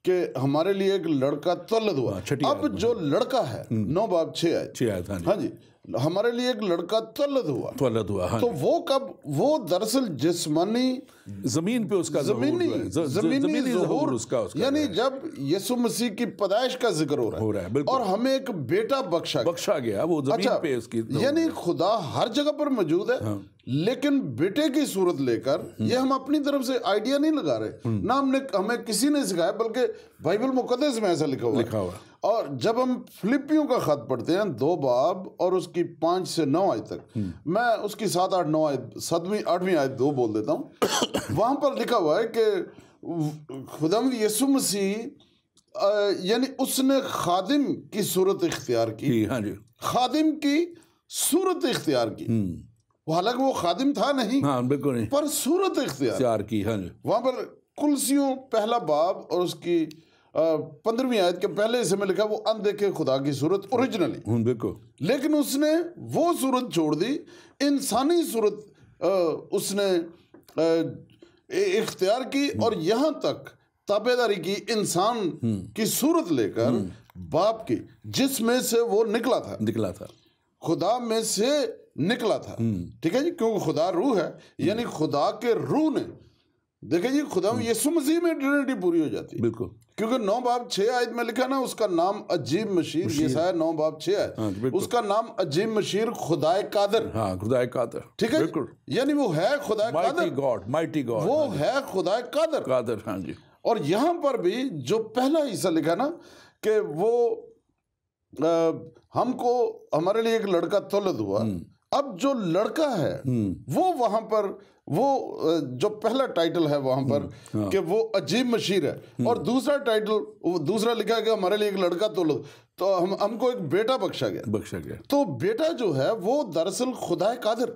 कि हमारे लिए एक लड़का तौलद हुआ। अब जो लड़का है 9 बाब 6 आयत, हाँ जी, हमारे लिए एक लड़का तौलद हुआ। हाँ, तो वो कब, वो दरअसल जिस्मानी जमीन पे उसका जमीनी ज़हूर उसका यानी जब यीशु मसीह की पैदाइश का जिक्र हो रहा है और हमें एक बेटा बख्शा गया, वो जमीन पे उसकी, यानी खुदा हर जगह पर मौजूद है। हाँ। लेकिन बेटे की सूरत लेकर ये हम अपनी तरफ से आइडिया नहीं लगा रहे, ना हमें किसी ने सिखाया, बल्कि बाइबल मुकद्दस में ऐसा लिखा हुआ। और जब हम फिलिपियों का खत पढ़ते हैं 2 बाब और उसकी 5 से 9 आयत तक, मैं उसकी 7, 8, 9 आयत, 7वीं 8वीं आयत 2 बोल देता हूँ। वहाँ पर लिखा हुआ है कि खुदावंद यीशु मसीह यानी उसने खादिम की सूरत इख्तियार की। हाँ जी, खादिम की सूरत इख्तियार की। हालांकि वो खादिम था नहीं, हाँ, बिल्कुल नहीं, पर सूरत इख्तियार की। हाँ जी, वहाँ पर कुलसियों पहला बाब और उसकी 15वीं आयत के पहले हिस्से में लिखा वो अनदेखे खुदा की सूरत ओरिजिनली, बिल्कुल, लेकिन उसने वो सूरत छोड़ दी, इंसानी सूरत उसने इख्तियार की और यहाँ तक ताबेदारी की इंसान की सूरत लेकर बाप की, जिसमें से वो निकला था, खुदा में से निकला था। ठीक है जी, क्योंकि खुदा रूह है, यानी खुदा के रूह ने देखिए जी, खुदावंद यीशु मसीह में ट्रिनिटी पूरी हो जाती है, बिल्कुल, क्योंकि 9 बाब 6 आयत में लिखा ना, उसका नाम अजीब मशीर, यशायाह 9 बाब 6 आयत, उसका नाम अजीब मशीर, खुदाए कादर। हाँ, खुदाए कादर, ठीक है, बिल्कुल, यानी वो है खुदाए कादर, माइटी गॉड, वो है खुदाए कादर। कादर, हाँ जी। और यहाँ पर भी जो पहला हिस्सा लिखा ना कि वो हमको, हमारे लिए एक लड़का तौलद हुआ। अब जो लड़का है वो वहां पर, वो जो पहला टाइटल है वहां पर कि वो अजीब मशीर है, और दूसरा टाइटल, दूसरा लिखा है कि हमारे लिए एक लड़का तौलद, तो हमको एक बेटा बख्शा गया। तो बेटा जो है वो दरअसल खुदा कादर,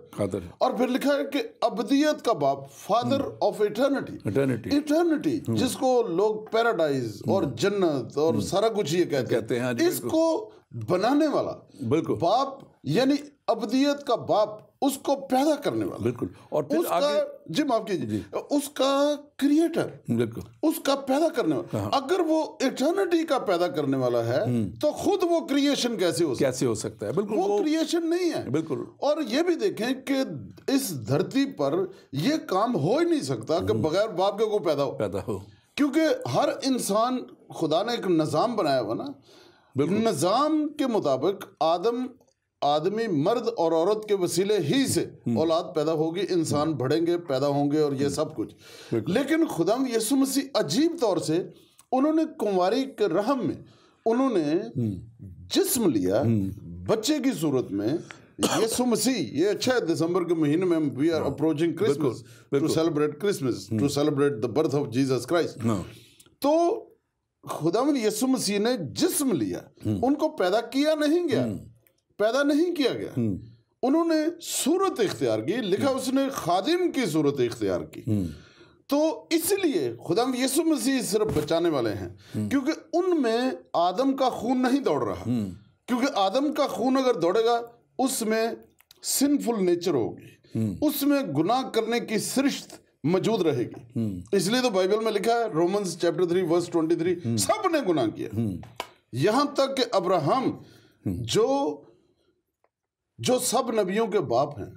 और फिर लिखा है कि अबदियत का बाप, फादर ऑफ इटर्निटी, जिसको लोग पैराडाइज और जन्नत और सारा कुछ ये कहते हैं। इसको बनाने वाला बाप, यानी अबदियत का बाप, उसको पैदा करने वाला, बिल्कुल, और फिर उसका आगे, जी माफ कीजिए, उसका क्रिएटर, बिल्कुल, उसका पैदा करने वाला। अगर वो इटर्निटी का पैदा करने वाला है तो खुद वो क्रिएशन कैसे हो सकता है? बिल्कुल, वो क्रिएशन नहीं है, बिल्कुल। और ये भी देखें कि इस धरती पर ये काम हो ही नहीं सकता कि बगैर बाप के को पैदा हो, क्योंकि हर इंसान, खुदा ने एक निजाम बनाया हुआ ना, निजाम के मुताबिक आदमी मर्द और औरत के वसीले ही से औलाद पैदा होगी, इंसान बढ़ेंगे, पैदा होंगे और ये सब कुछ। लेकिन खुदाम यीशु मसीह अजीब तौर से, उन्होंने कुंवारी के रहम में उन्होंने जिस्म लिया, बच्चे की सूरत में। यीशु मसीह, ये अच्छा है, दिसंबर के महीने में we are approaching Christmas, to celebrate Christmas, to celebrate the birth of Jesus Christ. तो खुदावंद यीशु मसीह ने जिस्म लिया, उनको पैदा नहीं किया गया, उन्होंने सूरत इख्तियार की। लिखा उसने खादिम की सूरत इख्तियार की। तो इसलिए खुदावंद यीशु मसीह सिर्फ बचाने वाले हैं, क्योंकि उनमें आदम का खून नहीं दौड़ रहा, क्योंकि आदम का खून अगर दौड़ेगा उसमें सिंफुल नेचर होगी, उसमें गुनाह करने की सृष्ट मौजूद रहेगी। इसलिए तो बाइबल में लिखा है, रोमन्स चैप्टर 3 वर्स 23, सब ने गुनाह किया, यहां तक कि अब्राहम जो सब नबियों के बाप हैं,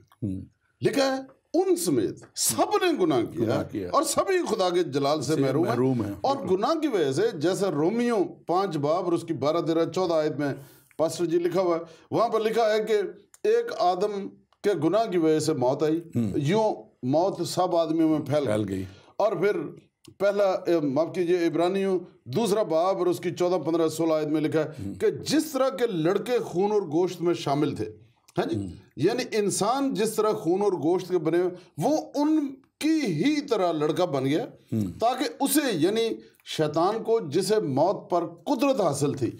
लिखा है उन समेत सब ने गुनाह किया और सभी खुदा के जलाल से महरूम है। और गुनाह की वजह से, जैसा रोमियो 5 बाब और उसकी 12, 13, 14 आयत में पास्टर जी लिखा हुआ है, वहां पर लिखा है कि एक आदम के गुनाह की वजह से मौत आई, यूं मौत सब आदमियों में फैल गई। और फिर पहला, माफ कीजिए, इब्रानियों 2 बाब और उसकी 14, 15, 16 आयत में लिखा है कि जिस तरह के लड़के खून और गोश्त में शामिल थे, हाँ जी, यानी इंसान जिस तरह खून और गोश्त के बने, वो उनकी ही तरह लड़का बन गया, ताकि उसे, यानी शैतान को, जिसे मौत पर कुदरत हासिल थी,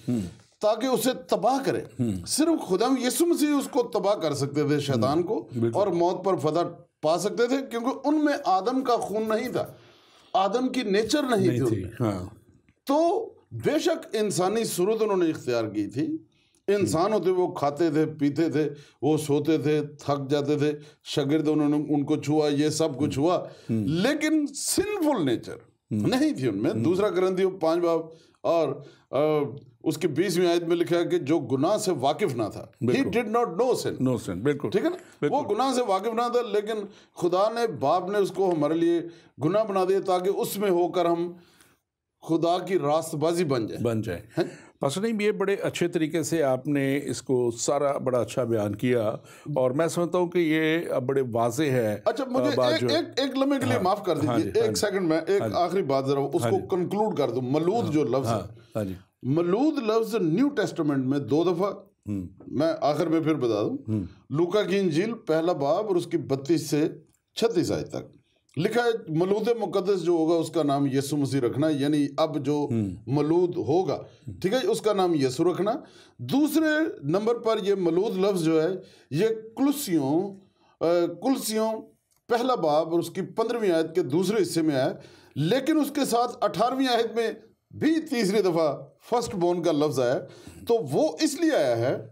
ताकि उसे तबाह करे। सिर्फ खुदा यीशु मसीह उसको तबाह कर सकते थे, शैतान को, और मौत पर फतह पा सकते थे, क्योंकि उनमें आदम का खून नहीं था, आदम की नेचर नहीं थी उनमें। तो बेशक इंसानी सूरत उन्होंने इख्तियार की थी, इंसान होते, वो खाते थे, पीते थे, वो सोते थे, थक जाते थे, शागिर्द उन्होंने उनको छुआ, ये सब कुछ हुआ, लेकिन सिंफुल नेचर नहीं थी उनमें। 2 कुरिन्थियों 5 बाब और उसकी 20वीं आयत में लिखा है कि जो गुनाह से वाकिफ ना था, he did not know sin, बिल्कुल, ठीक है ना, वो गुनाह से वाकिफ ना था, लेकिन खुदा ने, बाप ने उसको हमारे लिए गुनाह बना दिया, ताकि उसमें होकर हम खुदा की रास्तबाजी बन जाए। पास्टर नहीं, ये बड़े अच्छे तरीके से आपने इसको सारा बड़ा अच्छा बयान किया, और मैं समझता हूँ कि ये बड़े वाजे है। अच्छा, मुझे एक लम्हे के लिए माफ कर दीजिए, एक सेकंड में एक आखिरी बात जरा उसको कंक्लूड कर दूं। मलूद जो लफ्ज है, मलूद लफ्ज न्यू टेस्टामेंट में 2 दफा, मैं आखिर में फिर बता दूं, लूका की इंजील 1 बाब और उसकी 32 से 36 आयत तक लिखा है, मलूद मुकद्दस जो होगा उसका नाम यीशु मसीह रखना, यानी अब जो मलूद होगा, ठीक है, उसका नाम यीशु रखना। दूसरे नंबर पर ये मलूद लफ्ज जो है, ये कुलसियों 1 बाब और उसकी 15वीं आयत के दूसरे हिस्से में आया, लेकिन उसके साथ 18वीं आयत में भी तीसरी दफा फर्स्ट बोर्न का लफ्ज आया। तो वो इसलिए आया है,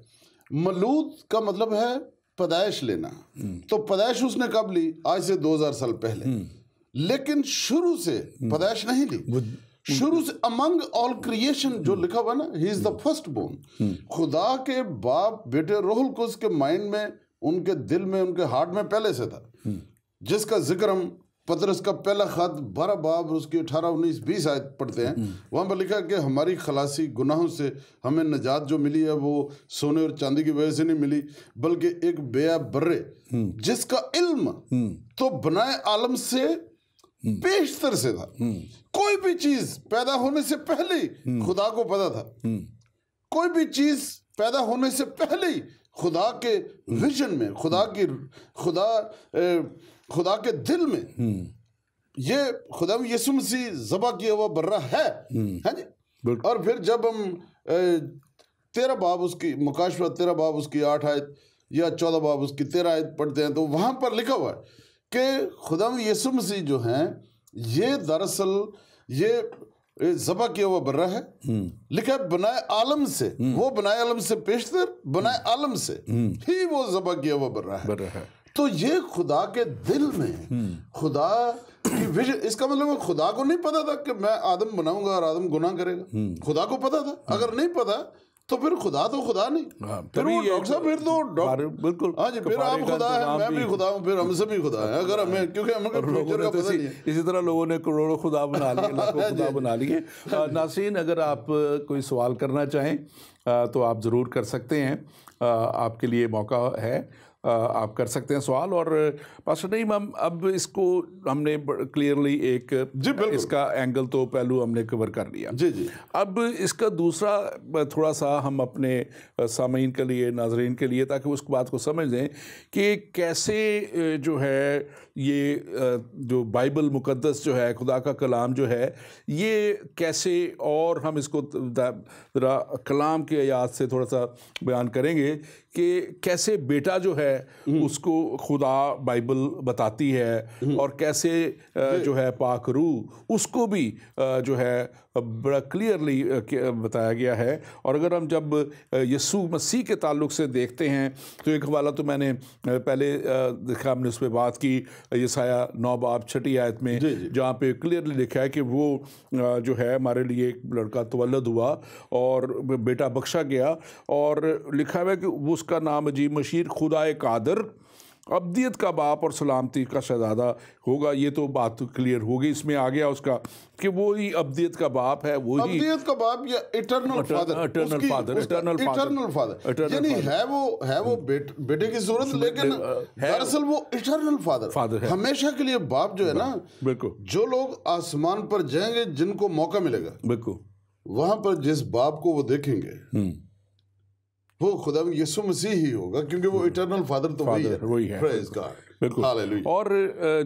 मलूद का मतलब है पैदाइश लेना, तो पैदाइश उसने कब ली? आज से 2000 साल पहले, लेकिन शुरू से पैदाइश नहीं ली, शुरू से अमंग ऑल क्रिएशन जो लिखा हुआ ना, he is the first born. खुदा के बाप बेटे रूहुल कुद्स के माइंड में, उनके दिल में, उनके हार्ट में पहले से था, जिसका जिक्र हम पतरस का पहला खत 12 बाब उसकी 18, 19, 20 आयत पढ़ते हैं, वहां पर लिखा है कि हमारी खलासी गुनाहों से हमें निजात जो मिली है वो सोने और चांदी की वजह से नहीं मिली, बल्कि एक बेया बर्रे जिसका इल्म तो बनाए आलम से पेशतर से था। कोई भी चीज पैदा होने से पहले ही खुदा को पता था। कोई भी चीज पैदा होने से पहले ही खुदा के विजन में, खुदा के दिल में ये खुदा यीशु मसीह ज़बा किया हुआ बर्रा है जी। और फिर जब हम 13 बाब उसकी मुकाशवा 13 बाब उसकी 8 आयत या 14 बाब उसकी 13 आयत पढ़ते हैं, तो वहां पर लिखा हुआ है कि खुदा यीशु मसीह जो हैं ये दरअसल ये ज़बा किया हुआ बर्रा है। लिखा है बनाए आलम से, वो बनाए आलम से पेशतर, बनाए आलम से ही वो ज़बा किया हुआ बर्रा है। तो ये खुदा के दिल में खुदा की विजन, इसका मतलब खुदा को नहीं पता था कि मैं आदम बनाऊंगा और आदम गुनाह करेगा। खुदा को पता था। अगर नहीं पता तो फिर खुदा तो खुदा नहीं, फिर वो डॉक्टर साहब, फिर तो डॉक्टर, बिल्कुल हाँ जी, फिर आप खुदा है, मैं भी खुदा हूँ, फिर हम सभी खुदा है। अगर हमें, क्योंकि हमें फ्यूचर का पता नहीं है। इसी तरह लोगों ने करोड़ों खुदा बना लिए, लाखों खुदा बना लिए। नाज़रीन, अगर आप कोई सवाल करना चाहें तो आप ज़रूर कर सकते हैं, आपके लिए मौका है, आप कर सकते हैं सवाल। और पास्टर नईम, हम अब इसको हमने क्लियरली एक इसका एंगल तो पहलू हमने कवर कर लिया जी। अब इसका दूसरा थोड़ा सा हम अपने सामीन के लिए, नाजरीन के लिए, ताकि उस बात को समझ लें कि कैसे जो है ये जो बाइबल मुकद्दस जो है, खुदा का कलाम जो है, ये कैसे, और हम इसको ज़रा कलाम के आयात से थोड़ा सा बयान करेंगे कि कैसे बेटा जो है उसको खुदा बाइबल बताती है, और कैसे जो है पाक रूह उसको भी जो है बड़ा क्लियरली बताया गया है। और अगर हम जब यीशु मसीह के ताल्लुक से देखते हैं तो एक हवाला तो मैंने पहले देखा, हमने उस पर बात की, यसाया 9 बाब 6 आयत में, जहाँ पे क्लियरली लिखा है कि वो जो है हमारे लिए एक लड़का तवल्लद हुआ और बेटा बख्शा गया, और लिखा है कि उसका नाम अजीब मशीर, खुदाए कादर, अब्दियत का बाप और सलामती का शहजादा होगा। ये तो बात क्लियर हो गई, इसमें आ गया उसका कि वो ही अब्दियत का बाप है, वो ही अब्दियत का बाप या इटर्नल फादर, यानी है वो बेटे की सूरत, लेकिन दरअसल वो इटर्नल फादर है, हमेशा के लिए बाप जो है ना। बिल्कुल, जो लोग आसमान पर जाएंगे, जिनको मौका मिलेगा, बिल्कुल वहां पर जिस बाप को वो देखेंगे वो खुदा यीशु मसीह ही होगा, क्योंकि वो इटर्नल फादर तो वही है। प्रेज गॉड, बिल्कुल। और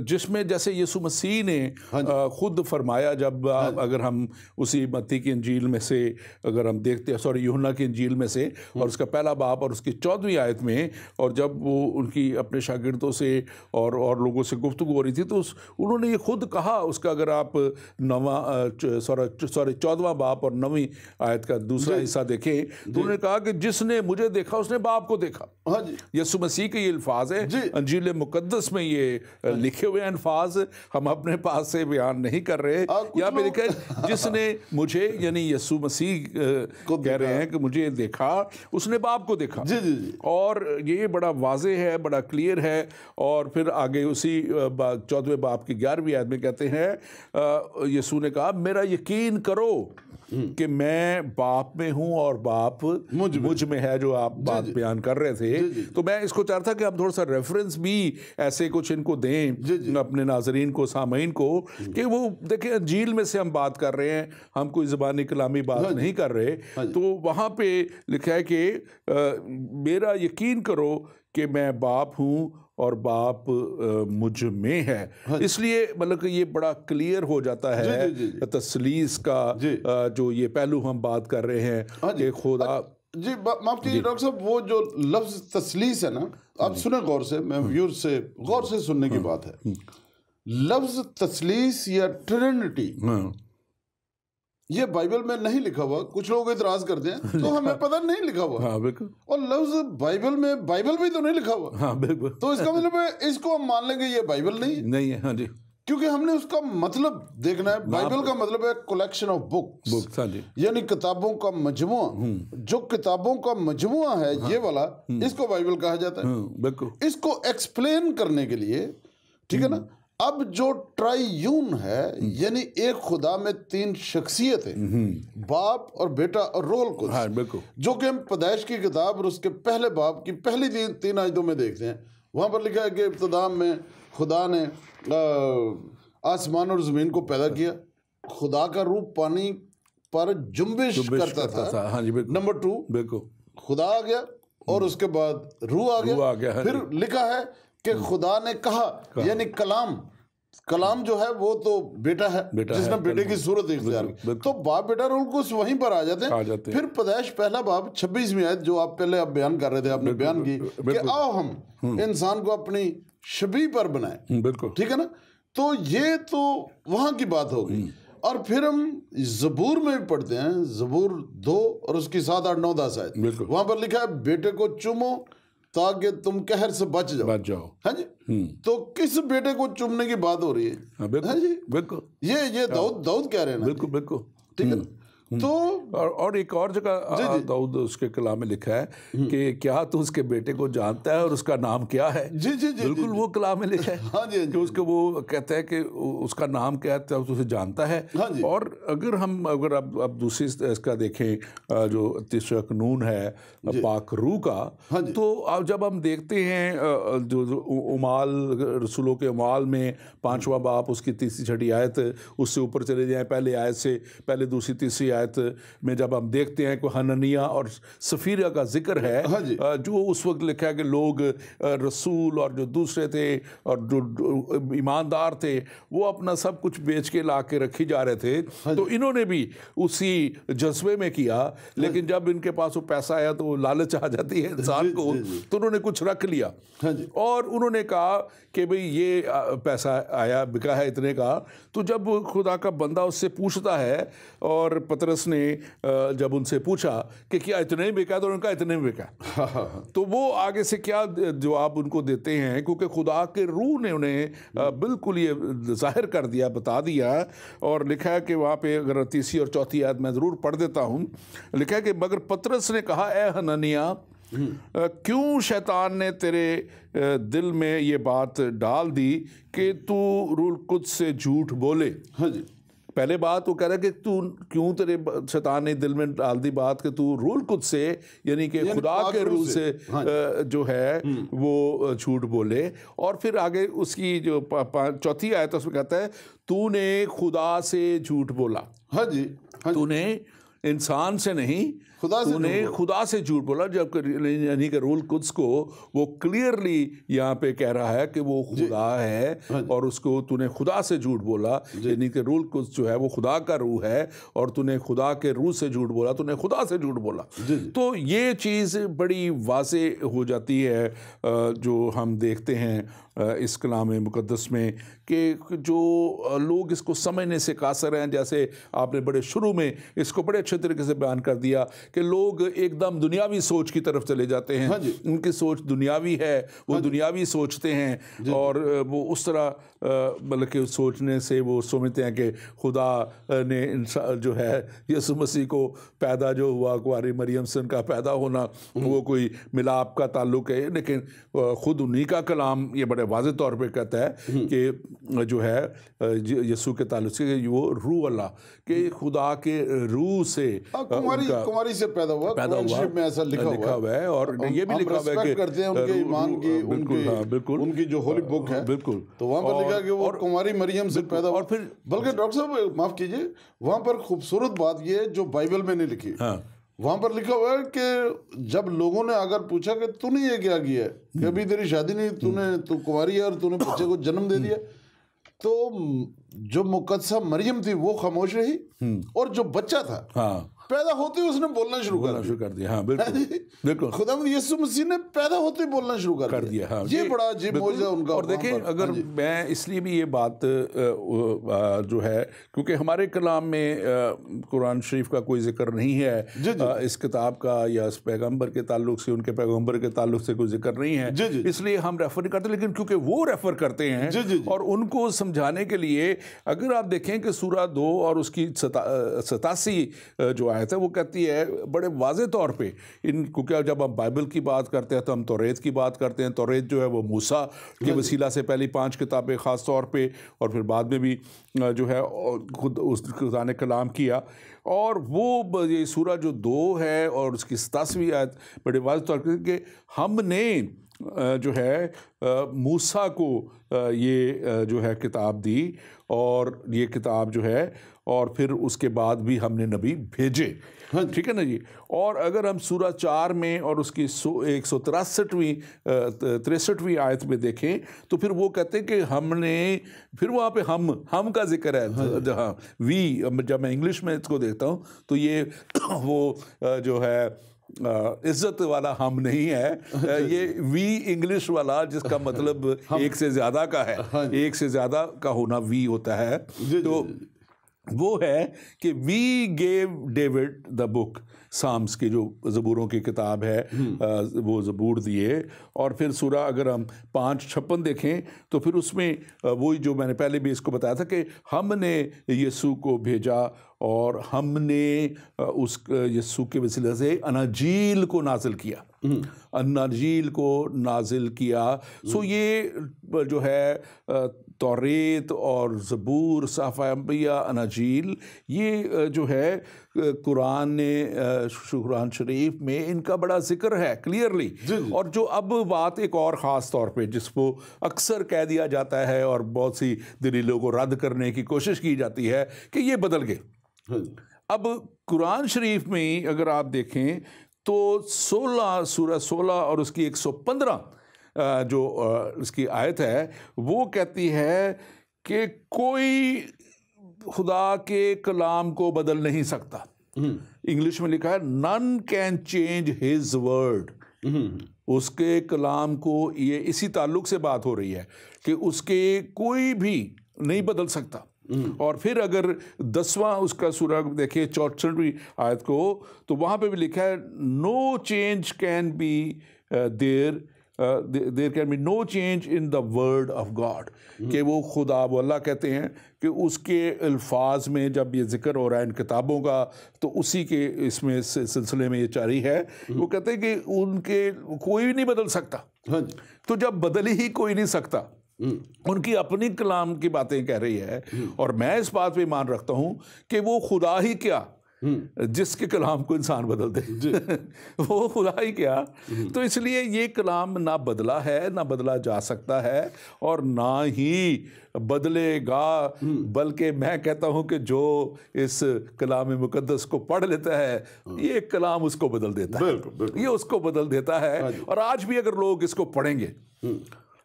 जिसमें जैसे यीशु मसीह ने खुद फरमाया, जब अगर हम उसी मत्ती की इंजील में से अगर हम देखते हैं, सॉरी यूहन्ना की इंजील में से, और उसका पहला बाब और उसकी 14वीं आयत में, और जब वो उनकी अपने शागिर्दों से और लोगों से गुफ्तगू हो रही थी, तो उन्होंने ये खुद कहा, उसका अगर आप 14वां बाब और 9वीं आयत का दूसरा हिस्सा देखें, तो उन्होंने कहा कि जिसने मुझे देखा उसने बाप को देखा। यीशु मसीह के ये अल्फाज है, अंजील मुकद्दस में ये लिखे हुए अल्फाज, हम अपने पास से बयान नहीं कर रहे। यहाँ पे लिखा है जिसने मुझे, यानी यीशु मसीह कह रहे हैं कि मुझे देखा, उसने बाप को देखा। और ये बड़ा वाज़ेह है, बड़ा क्लियर है। और फिर आगे उसी 14वें बाब की 11वीं आयत में कहते हैं, यीशु ने कहा मेरा यकीन करो कि मैं बाप में हूं और बाप मुझ में है, जो आप बात बयान कर रहे थे। तो मैं इसको चाहता कि आप थोड़ा सा रेफरेंस भी ऐसे कुछ इनको दें अपने नाजरीन को, सामीन को, कि वो देखें अंजील में से हम बात कर रहे हैं, हम कोई ज़बानी कलामी बात नहीं कर रहे। तो वहाँ पे लिखा है कि मेरा यकीन करो कि मैं बाप हूँ और बाप मुझ में है। इसलिए मतलब कि ये बड़ा क्लियर हो जाता है तस्लीस का, जो ये पहलू हम बात कर रहे हैं कि खुदा जी। माफ कीजिए डॉक्टर साहब, वो जो लफ्ज तस्लीस है ना, आप सुने गौर से, मैं व्यूअर से गौर से सुनने की बात है। लफ्ज तस्लीस या ट्रिनिटी ये बाइबल में नहीं लिखा हुआ। कुछ लोग इतराज करते हैं तो हमें पता नहीं लिखा हुआ। हाँ, बिल्कुल। और लफ्ज बाइबल में, बाइबल भी तो नहीं लिखा हुआ। हाँ, बिल्कुल। तो इसका मतलब है इसको हम मान लेंगे ये बाइबल नहीं है। हाँ जी, क्योंकि हमने उसका मतलब देखना है। बाइबल का मतलब है कलेक्शन ऑफ बुक्स, यानी किताबों का मजमुआ। जो किताबों का मजमुआ है ये वाला, इसको बाइबल कहा जाता है। बिल्कुल। इसको एक्सप्लेन करने के लिए, ठीक है ना, अब जो ट्राइयून है, यानी एक खुदा में तीन शख्सियतें, बाप और बेटा और रोल कुछ, हाँ, बिल्कुल, जो कि हम पैदाइश की किताब और उसके पहले बाब की पहली तीन आयतों में देखते हैं। वहां पर लिखा है कि इब्तिदा में खुदा ने आसमान और जमीन को पैदा किया। खुदा का रूह पानी पर जुम्बिश करता था। हाँ जी, बिल्कुल। नंबर 2, बिल्कुल, खुदा आ गया और उसके बाद रूह आ गया। हाँ, फिर लिखा है कि खुदा ने कहा, यानी कलाम जो है वो तो बेटा है, जिसने बेटे की सूरत इख्तियार की। तो बाप बेटा रोल को वहीं पर आ जाते हैं। फिर पैदाइश पहला बाब 26वीं आयत जो आप पहले बयान कर रहे थे, आपने बयान की कि आओ हम इंसान को अपनी शबीह पर बनाए। बिल्कुल, ठीक है ना। तो ये तो वहां की बात होगी। और फिर हम ज़बूर में भी पढ़ते हैं, ज़बूर 2 और उसकी 7, 8, 9, 10 आयत। वहां पर लिखा है बेटे को चूमो ताकि तुम कहर से बच जाओ। हाँ जी। तो किस बेटे को चूमने की बात हो रही है? हाँ जी, बिल्कुल। ये दाऊद कह रहे हैं ना। बिल्कुल, बिल्कुल, ठीक है। तो और एक और जगह दाऊद उसके कलाम में लिखा है कि क्या तू उसके बेटे को जानता है और उसका नाम क्या है? जी जी जी, बिल्कुल, वो कलाम में लिखा है। हाँ जी, कि उसके वो कहता है कि उसका नाम क्या है, तो उसे जानता है। हाँ जी। और अगर अब दूसरी इसका देखें, जो तीसरा कानून है पाक रूह का, तो अब जब हम देखते हैं जो उमाल रसूलों के उमाल में 5वां बाप उसकी तीसरी छठी आयत, उससे ऊपर चले जाएं पहले आयत से पहले दूसरी तीसरी आयत में जब हम देखते हैं कि हननिया और सफीरा का जिक्र है, जो उस वक्त लिखा है कि लोग रसूल और जो दूसरे थे और जो ईमानदार थे वो अपना सब कुछ बेच के ला के रखी जा रहे थे। तो इन्होंने भी उसी जज्बे में किया, लेकिन जब इनके पास वो पैसा आया तो लालच आ जाती है इंसान को, तो उन्होंने कुछ रख लिया और उन्होंने कहा कि भाई ये पैसा आया बिका है इतने का। तो जब खुदा का बंदा उससे पूछता है और पतरस ने जब उनसे पूछा कि क्या इतने ही बिका, तो उन्होंने कहा इतने में बिका। तो वो आगे से क्या जवाब उनको देते हैं, क्योंकि खुदा के रूह ने उन्हें बिल्कुल ये जाहिर कर दिया, बता दिया। और लिखा है कि वहाँ पे अगर तीसरी और चौथी आयत मैं ज़रूर पढ़ देता हूँ, लिखा है कि मगर पतरस ने कहा, ए हननिया, क्यों शैतान ने तेरे दिल में ये बात डाल दी कि तू रूह कुद्स से झूठ बोले? हाँ जी। पहले बात वो कह रहा है कि तू क्यों तेरे शैतान ने दिल में डाल दी बात कि तू रूह कुद्स से, यानी कि खुदा के रूह से जो है वो झूठ बोले। और फिर आगे उसकी जो चौथी आयत उसमें कहता है, तूने खुदा से झूठ बोला। हाँ जी, तूने इंसान से नहीं, तूने खुदा से झूठ बोला। जब यानी कि रूह कुद्स को वो क्लियरली यहाँ पे कह रहा है कि वो खुदा है और उसको तूने खुदा से झूठ बोला, यानी कि रूह कुद्स जो है वो खुदा का रूह है और तूने खुदा के रूह से झूठ बोला, तूने खुदा से झूठ बोला। तो ये चीज़ बड़ी वाज़े हो जाती है जो हम देखते हैं इस कलाम मुक़द्दस में कि जो लोग इसको समझने से कासर हैं। जैसे आपने बड़े शुरू में इसको बड़े अच्छे तरीके से बयान कर दिया कि लोग एकदम दुनियावी सोच की तरफ चले जाते हैं। उनकी सोच दुनियावी है, वो दुनियावी सोचते हैं और वो उस तरह मतलब कि सोचने से वो समझते हैं कि खुदा ने इंसान जो है यीशु मसीह को पैदा जो हुआ कुंवारी मरियम से उनका पैदा होना वो कोई मिलाप का ताल्लुक है। लेकिन खुद उन्हीं का कलाम ये बड़े वाज़े तौर पे कहता है कि जो है यीशु के ताल्लुक से वो रूह अल्लाह के खुदा के रूह से कुंवारी से पैदा हुआ में ऐसा लिखा हुआ है। और ये भी लिखा हुआ है कि करते हैं उनके ईमान की, उनकी जो होली बुक है, बिल्कुल, तो वहाँ पर लिखा कि वो कुंवारी मरियम से पैदा हुआ। और फिर बल्कि डॉक्टर साहब माफ कीजिए, वहाँ पर खूबसूरत बात ये है जो बाइबल में नहीं लिखी। वहां पर लिखा हुआ है कि जब लोगों ने अगर पूछा कि तूने ये क्या किया है, कि अभी तेरी शादी नहीं, तू कुंवारी है और तूने बच्चे को जन्म दे दिया, तो जो मुकद्दसा मरियम थी वो खामोश रही और जो बच्चा था पैदा होते ही उसने बोलना शुरू कर दिया। हाँ, बिल्कुल, खुदावंद यीशु मसीह ने पैदा होते ही बोलना शुरू कर दिया। हाँ, ये बड़ा अजीब मौजज़ा उनका। और देखें, अगर मैं इसलिए भी ये बात जो है क्योंकि हमारे कलाम में कुरान शरीफ का कोई जिक्र नहीं है, इस किताब का या इस पैगम्बर के ताल्लुक से, उनके पैगम्बर के ताल्लुक से कोई जिक्र नहीं है, इसलिए हम रेफर नहीं करते। लेकिन क्योंकि वो रेफर करते हैं और उनको समझाने के लिए अगर आप देखें कि सूरा 2 और उसकी 87 जो आयत है वो कहती है बड़े वाज़े तौर पे क्योंकि जब हम बाइबल की बात करते हैं तो हम तौरेत की बात करते हैं। तौरेत जो है वो मूसा के वसीला से पहली 5 किताबें ख़ास तौर पे, और फिर बाद में भी जो है खुद उस खुदा ने कलाम किया। और वो ये सूरा जो 2 है और उसकी 87वीं आयत बड़े वाज़े तौर पर कि हमने जो है मूसा को ये जो है किताब दी, और ये किताब जो है और फिर उसके बाद भी हमने नबी भेजे। ठीक है ना जी। और अगर हम सूरा 4 में और उसकी 163वीं आयत में देखें तो फिर वो कहते हैं कि हमने, फिर वहाँ पे हम का जिक्र है जहाँ वी, जब मैं इंग्लिश में इसको देखता हूँ तो ये वो जो है इज्जत वाला हम नहीं है, ये वी इंग्लिश वाला जिसका मतलब एक से ज़्यादा का है, एक से ज़्यादा का होना वी होता है। तो वो है कि we gave David the book, psalms की जो ज़बूरों की किताब है वो ज़बूर दिए। और फिर सूरा अगर हम 5:56 देखें तो फिर उसमें वही जो मैंने पहले भी इसको बताया था कि हमने यीशु को भेजा और हमने उस यीशु के वसीले से अनाजील को नाजिल किया, अनाजील को नाजिल किया। सो ये जो है तौरेत और ज़बूर, साफ़ा अंबिया, अनाजील, ये जो है कुरान ने कुरान शरीफ में इनका बड़ा जिक्र है क्लियरली। और जो अब बात एक और ख़ास तौर पे जिसको अक्सर कह दिया जाता है और बहुत सी दलीलों को रद्द करने की कोशिश की जाती है कि ये बदल गए। अब कुरान शरीफ में अगर आप देखें तो सूरा 16 और उसकी 115 जो उसकी आयत है वो कहती है कि कोई खुदा के कलाम को बदल नहीं सकता। इंग्लिश में लिखा है none can change his word. उसके कलाम को, ये इसी ताल्लुक से बात हो रही है कि उसके कोई भी नहीं बदल सकता। और फिर अगर 10वां उसका सूरा देखिए 64वीं आयत को तो वहाँ पे भी लिखा है no change can be there can be no change in the word of God, कि वो खुदा वो अल्लाह कहते हैं कि उसके अल्फाज में जब ये जिक्र हो रहा है इन किताबों का तो उसी के इसमें सिलसिले में ये जारी है। वो कहते हैं कि उनके कोई नहीं बदल सकता। तो जब बदल ही कोई नहीं सकता, उनकी अपनी कलाम की बातें कह रही है, और मैं इस बात पे मान रखता हूं कि वो खुदा ही क्या जिसके कलाम को इंसान बदल दे वो खुदा ही क्या। तो इसलिए ये कलाम ना बदला है, ना बदला जा सकता है और ना ही बदलेगा। बल्कि मैं कहता हूं कि जो इस कलाम मुकद्दस को पढ़ लेता है ये कलाम उसको बदल देता है, ये उसको बदल देता है। और आज भी अगर लोग इसको पढ़ेंगे,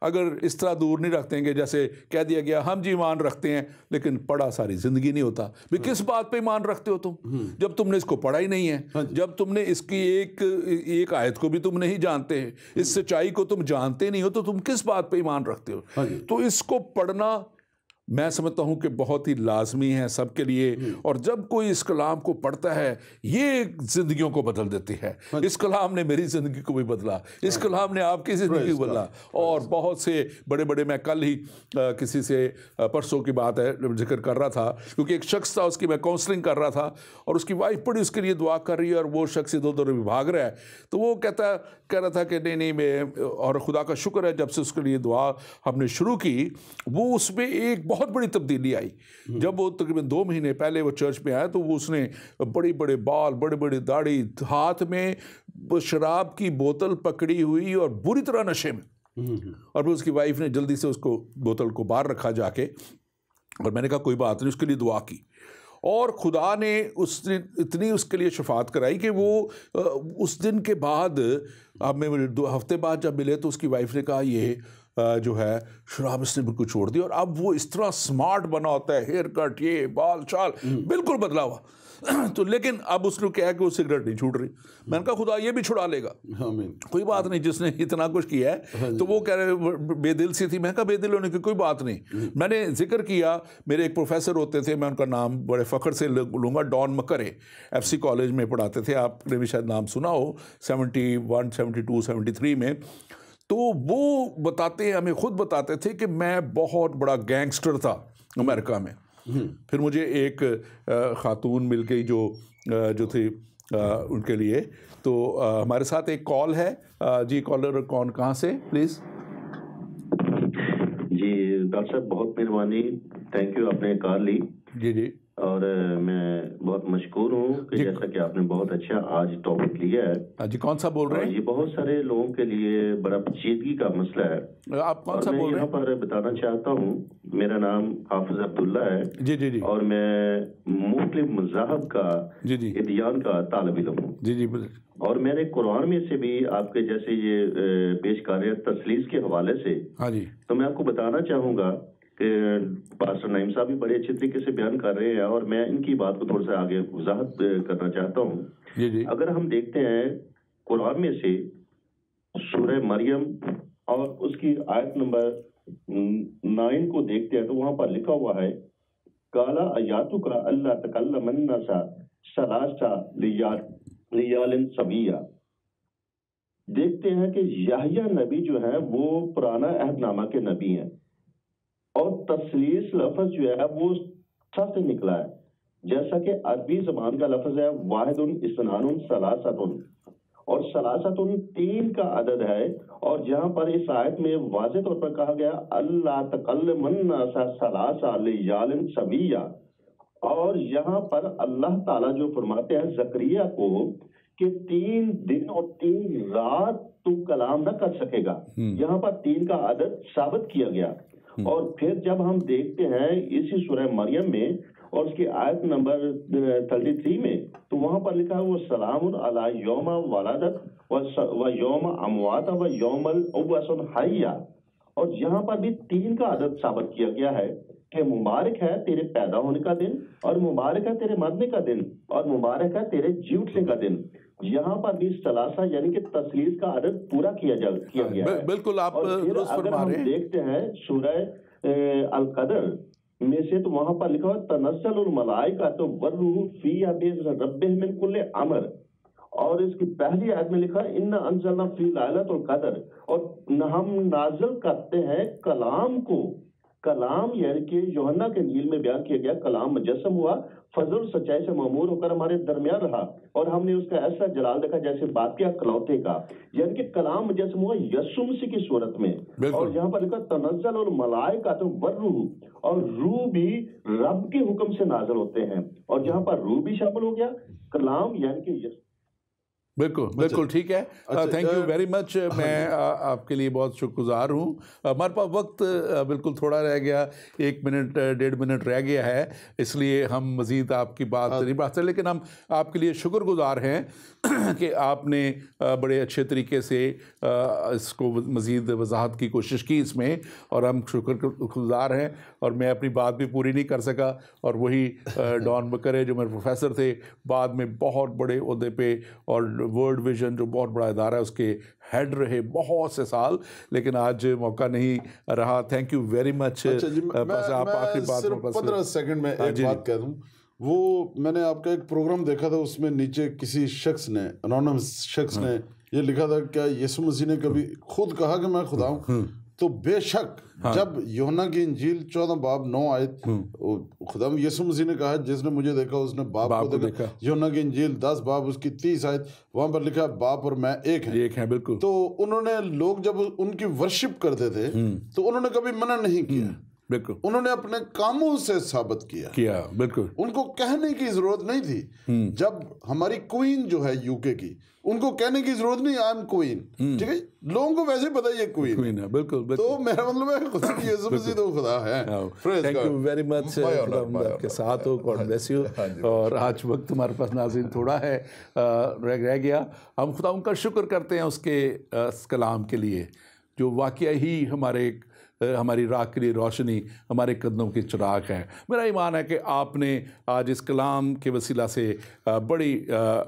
अगर इस तरह दूर नहीं रखते हैं कि जैसे कह दिया गया हम जी ईमान रखते हैं लेकिन पढ़ा सारी ज़िंदगी नहीं होता। भी किस बात पे ईमान रखते हो तुम जब तुमने इसको पढ़ा ही नहीं है, जब तुमने इसकी एक आयत को भी तुम नहीं जानते हैं, इस सच्चाई को तुम जानते नहीं हो, तो तुम किस बात पे ईमान रखते हो। तो इसको पढ़ना मैं समझता हूं कि बहुत ही लाजमी है सबके लिए। और जब कोई इस कलाम को पढ़ता है ये ज़िंदगियों को बदल देती है। इस कलाम ने मेरी ज़िंदगी को भी बदला, इस कलाम ने आपकी ज़िंदगी को बदला। और बहुत से बड़े बड़े, मैं कल ही किसी से परसों की बात है जिक्र कर रहा था, क्योंकि एक शख्स था उसकी मैं काउंसलिंग कर रहा था और उसकी वाइफ बड़ी उसके लिए दुआ कर रही है और वो शख्स इधर उधर भी भाग रहा है। तो वो कह रहा था कि नहीं मैं, और खुदा का शुक्र है जब से उसके लिए दुआ हमने शुरू की वो उसमें एक बहुत बड़ी तब्दीली आई। जब वो तकरीबन 2 महीने पहले वो चर्च में आया तो वो उसने बड़े बड़े बाल, बड़े बड़े दाढ़ी, हाथ में शराब की बोतल पकड़ी हुई और बुरी तरह नशे में। और फिर उसकी वाइफ ने जल्दी से उसको बोतल को बाहर रखा जाके, और मैंने कहा कोई बात नहीं, उसके लिए दुआ की। और खुदा ने उसने इतनी उसके लिए शफात कराई कि वो उस दिन के बाद, अब मैं 2 हफ्ते बाद जब मिले तो उसकी वाइफ ने कहा ये जो है शराब इसने बिल्कुल छोड़ दी और अब वो इस तरह स्मार्ट बना होता है, हेयर कट, ये बाल चाल बिल्कुल बदला हुआ। तो लेकिन अब उसने क्या है कि वो सिगरेट नहीं छूट रही। मैंने कहा खुदा ये भी छुड़ा लेगा, कोई बात नहीं, जिसने इतना कुछ किया है। तो वो कह रहे बेदिल सी थी। मैं कहा बेदिल होने की कोई बात नहीं। मैंने जिक्र किया, मेरे एक प्रोफेसर होते थे, मैं उनका नाम बड़े फ़ख्र से लूँगा, डॉन मकरे, FC कॉलेज में पढ़ाते थे, आपने भी शायद नाम सुना हो, 71, 72, 73 में। तो वो बताते हैं, हमें खुद बताते थे कि मैं बहुत बड़ा गैंगस्टर था अमेरिका में। फिर मुझे एक खातून मिल गई जो जो थी उनके लिए। तो हमारे साथ एक कॉल है। जी कॉलर कौन कहाँ से प्लीज़? जी डॉक्टर साहब बहुत मेहरबानी, थैंक यू, आपने कॉल ली। जी जी और मैं बहुत मशकूर हूँ कि जी। जैसा कि आपने बहुत अच्छा आज टॉपिक लिया है। जी कौन सा बोल रहे और हैं? ये बहुत सारे लोगों के लिए बड़ा पेचीदगी का मसला है। आप कौन और सा मैं बोल रहे यहाँ हैं? पर बताना चाहता हूँ, मेरा नाम हाफिज अब्दुल्ला है। जी जी जी और मैं मुस्लिम मज़हब का जी जी इदियान का तालिब इल्म हूँ। जी जी और मैंने कुरान में से भी आपके जैसे ये पेश कर रहे हैं तसलीस के हवाले से, हाँ जी तो मैं आपको बताना चाहूँगा कि पास्टर नईम साहब भी बड़े अच्छे तरीके से बयान कर रहे हैं और मैं इनकी बात को थोड़ा सा आगे वजाहत करना चाहता हूँ। जी जी अगर हम देखते हैं कुरान में से सूरह मरियम और उसकी आयत नंबर 9 को देखते हैं तो वहां पर लिखा हुआ है, काला अयातु का अल्लाह तकल्लमन्ना सा सलासा लियालिन सबिया। देखते हैं कि याहिया नबी जो है वो पुराना अहदनामा के नबी हैं और तस्लीस लफ्ज जो है वो सा से निकला है, जैसा कि अरबी जबान का लफ्ज है वाहिदुन इस्नानुन सलासतुन, और सलासतुन 3 का अदद है। और जहां पर इस आयत में वाज़ेह तौर पर कहा गया अल्लाह तकल्लमन्ना सा सलासा लियालिन सबिया, और यहाँ पर अल्लाह ताला जो फरमाते हैं जकरिया को कि 3 दिन और 3 रात तू कलाम न कर सकेगा, यहाँ पर 3 का अदद साबित किया गया। और फिर जब हम देखते हैं इसी सूरह मरियम में और उसकी आयत नंबर 33 में, तो वहां पर लिखा है वो सलामुन अला यौमा वलादत व यौमा अमवाता व यौमल उबअसुन हय्या। और यहाँ पर भी 3 का अदद साबित किया गया है कि मुबारक है तेरे पैदा होने का दिन, और मुबारक है तेरे मरने का दिन, और मुबारक है तेरे जी उठने का दिन। यहाँ पर भी सलासा यानी कि तस्लीस का अदद पूरा किया गया है। बिल्कुल आप और फिर दुरुस्त अगर फरमा हम रहे हैं। देखते हैं सूरह अल कदर में से, तो वहां पर लिखा हुआ तनस्सलुल मलाइकातु वर्रूहु फीहा बिइज़्नि रब्बिहिम मिन कुल्लि अमर, और इसकी पहली आयत में लिखा है इन्ना अंज़लना फी लैलतुल कदर, और हम नाज़िल करते हैं कलाम को। कलाम यानी कि यूहन्ना के इंजील में बयान किया गया कलाम मुजस्सम हुआ, फजल सच्चाई से मामूर होकर हमारे दरमियान रहा, और हमने उसका ऐसा जलाल देखा जैसे बाप के अकलौते का, यानी कि कलाम मुजस्सम हुआ यीशु मसीह की सूरत में। और यहाँ पर लिखा तनज़्ज़ल और मलाइकातु वर्रूह, और रूह भी रब के हुक्म से नाज़िल होते हैं, और जहाँ पर रूह भी शामिल हो गया, कलाम यानी कि बिल्कुल बिल्कुल ठीक है। Thank you very much. मैं आपके लिए बहुत शुक्रगुजार हूँ। हमारे पास वक्त बिल्कुल थोड़ा रह गया, 1 मिनट 1.5 मिनट रह गया है, इसलिए हम मज़ीद आपकी बात नहीं बात सकते, लेकिन हम आपके लिए शुक्रगुजार हैं कि आपने बड़े अच्छे तरीके से इसको मज़ीद वजाहत की कोशिश की इसमें, और हम शुक्रगुजार हैं। और मैं अपनी बात भी पूरी नहीं कर सका, और वही डॉन बकरे जो मेरे प्रोफेसर थे, बाद में बहुत बड़े ओहदे पे, और वर्ल्ड विजन जो बहुत बड़ा इदारा है उसके हेड रहे बहुत से साल, लेकिन आज मौका नहीं रहा। Thank you very much. अच्छा जी, मैं सिर्फ 15 सेकंड में एक बात कह दूं। वो मैंने आपका एक प्रोग्राम देखा था, उसमें नीचे किसी शख्स ने, अनोनिमस शख्स ने ये लिखा था, क्या यीशु मसीह ने कभी खुद कहा कि मैं खुदा हूँ? तो बेशक जब यूहन्ना की इंजील 14 बाब 9 आयत, खुदा यीशु मसीह ने कहा जिसने मुझे देखा उसने बाप को देखा। यूहन्ना की इंजील 10 बाब उसकी 30 आयत, वहां पर लिखा बाप और मैं एक हैं। बिल्कुल। तो उन्होंने लोग जब उनकी वर्शिप करते थे तो उन्होंने कभी मना नहीं किया, बिल्कुल, उन्होंने अपने कामों से साबित किया। बिल्कुल, उनको कहने की जरूरत नहीं थी। जब हमारी क्वीन जो है यूके की, उनको कहने की जरूरत नहीं, आई एम क्वीन, ठीक है, लोगों को वैसे पता ये क्वीन है। बिल्कुल, बिल्कुल। तो मेरा मतलब है खुदा यीशु मसीह तो खुदा है। Thank you very much. आपके साथ हो, गॉड ब्लेस यू। और आज वक्त हमारे पास नाज़रीन थोड़ा है, रह गया। हम खुदा उनका शुक्र करते हैं उसके कलाम के लिए, जो वाकई ही हमारी राह के लिए रोशनी, हमारे कदमों की चिराग है। मेरा ईमान है कि आपने आज इस कलाम के वसीला से बड़ी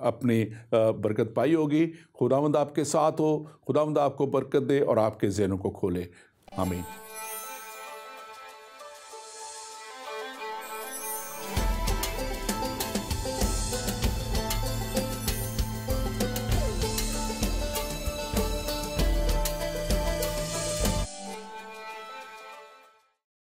अपनी बरकत पाई होगी। खुदावंद आपके साथ हो, खुदावंद आपको बरकत दे और आपके ज़हनों को खोले। आमीन।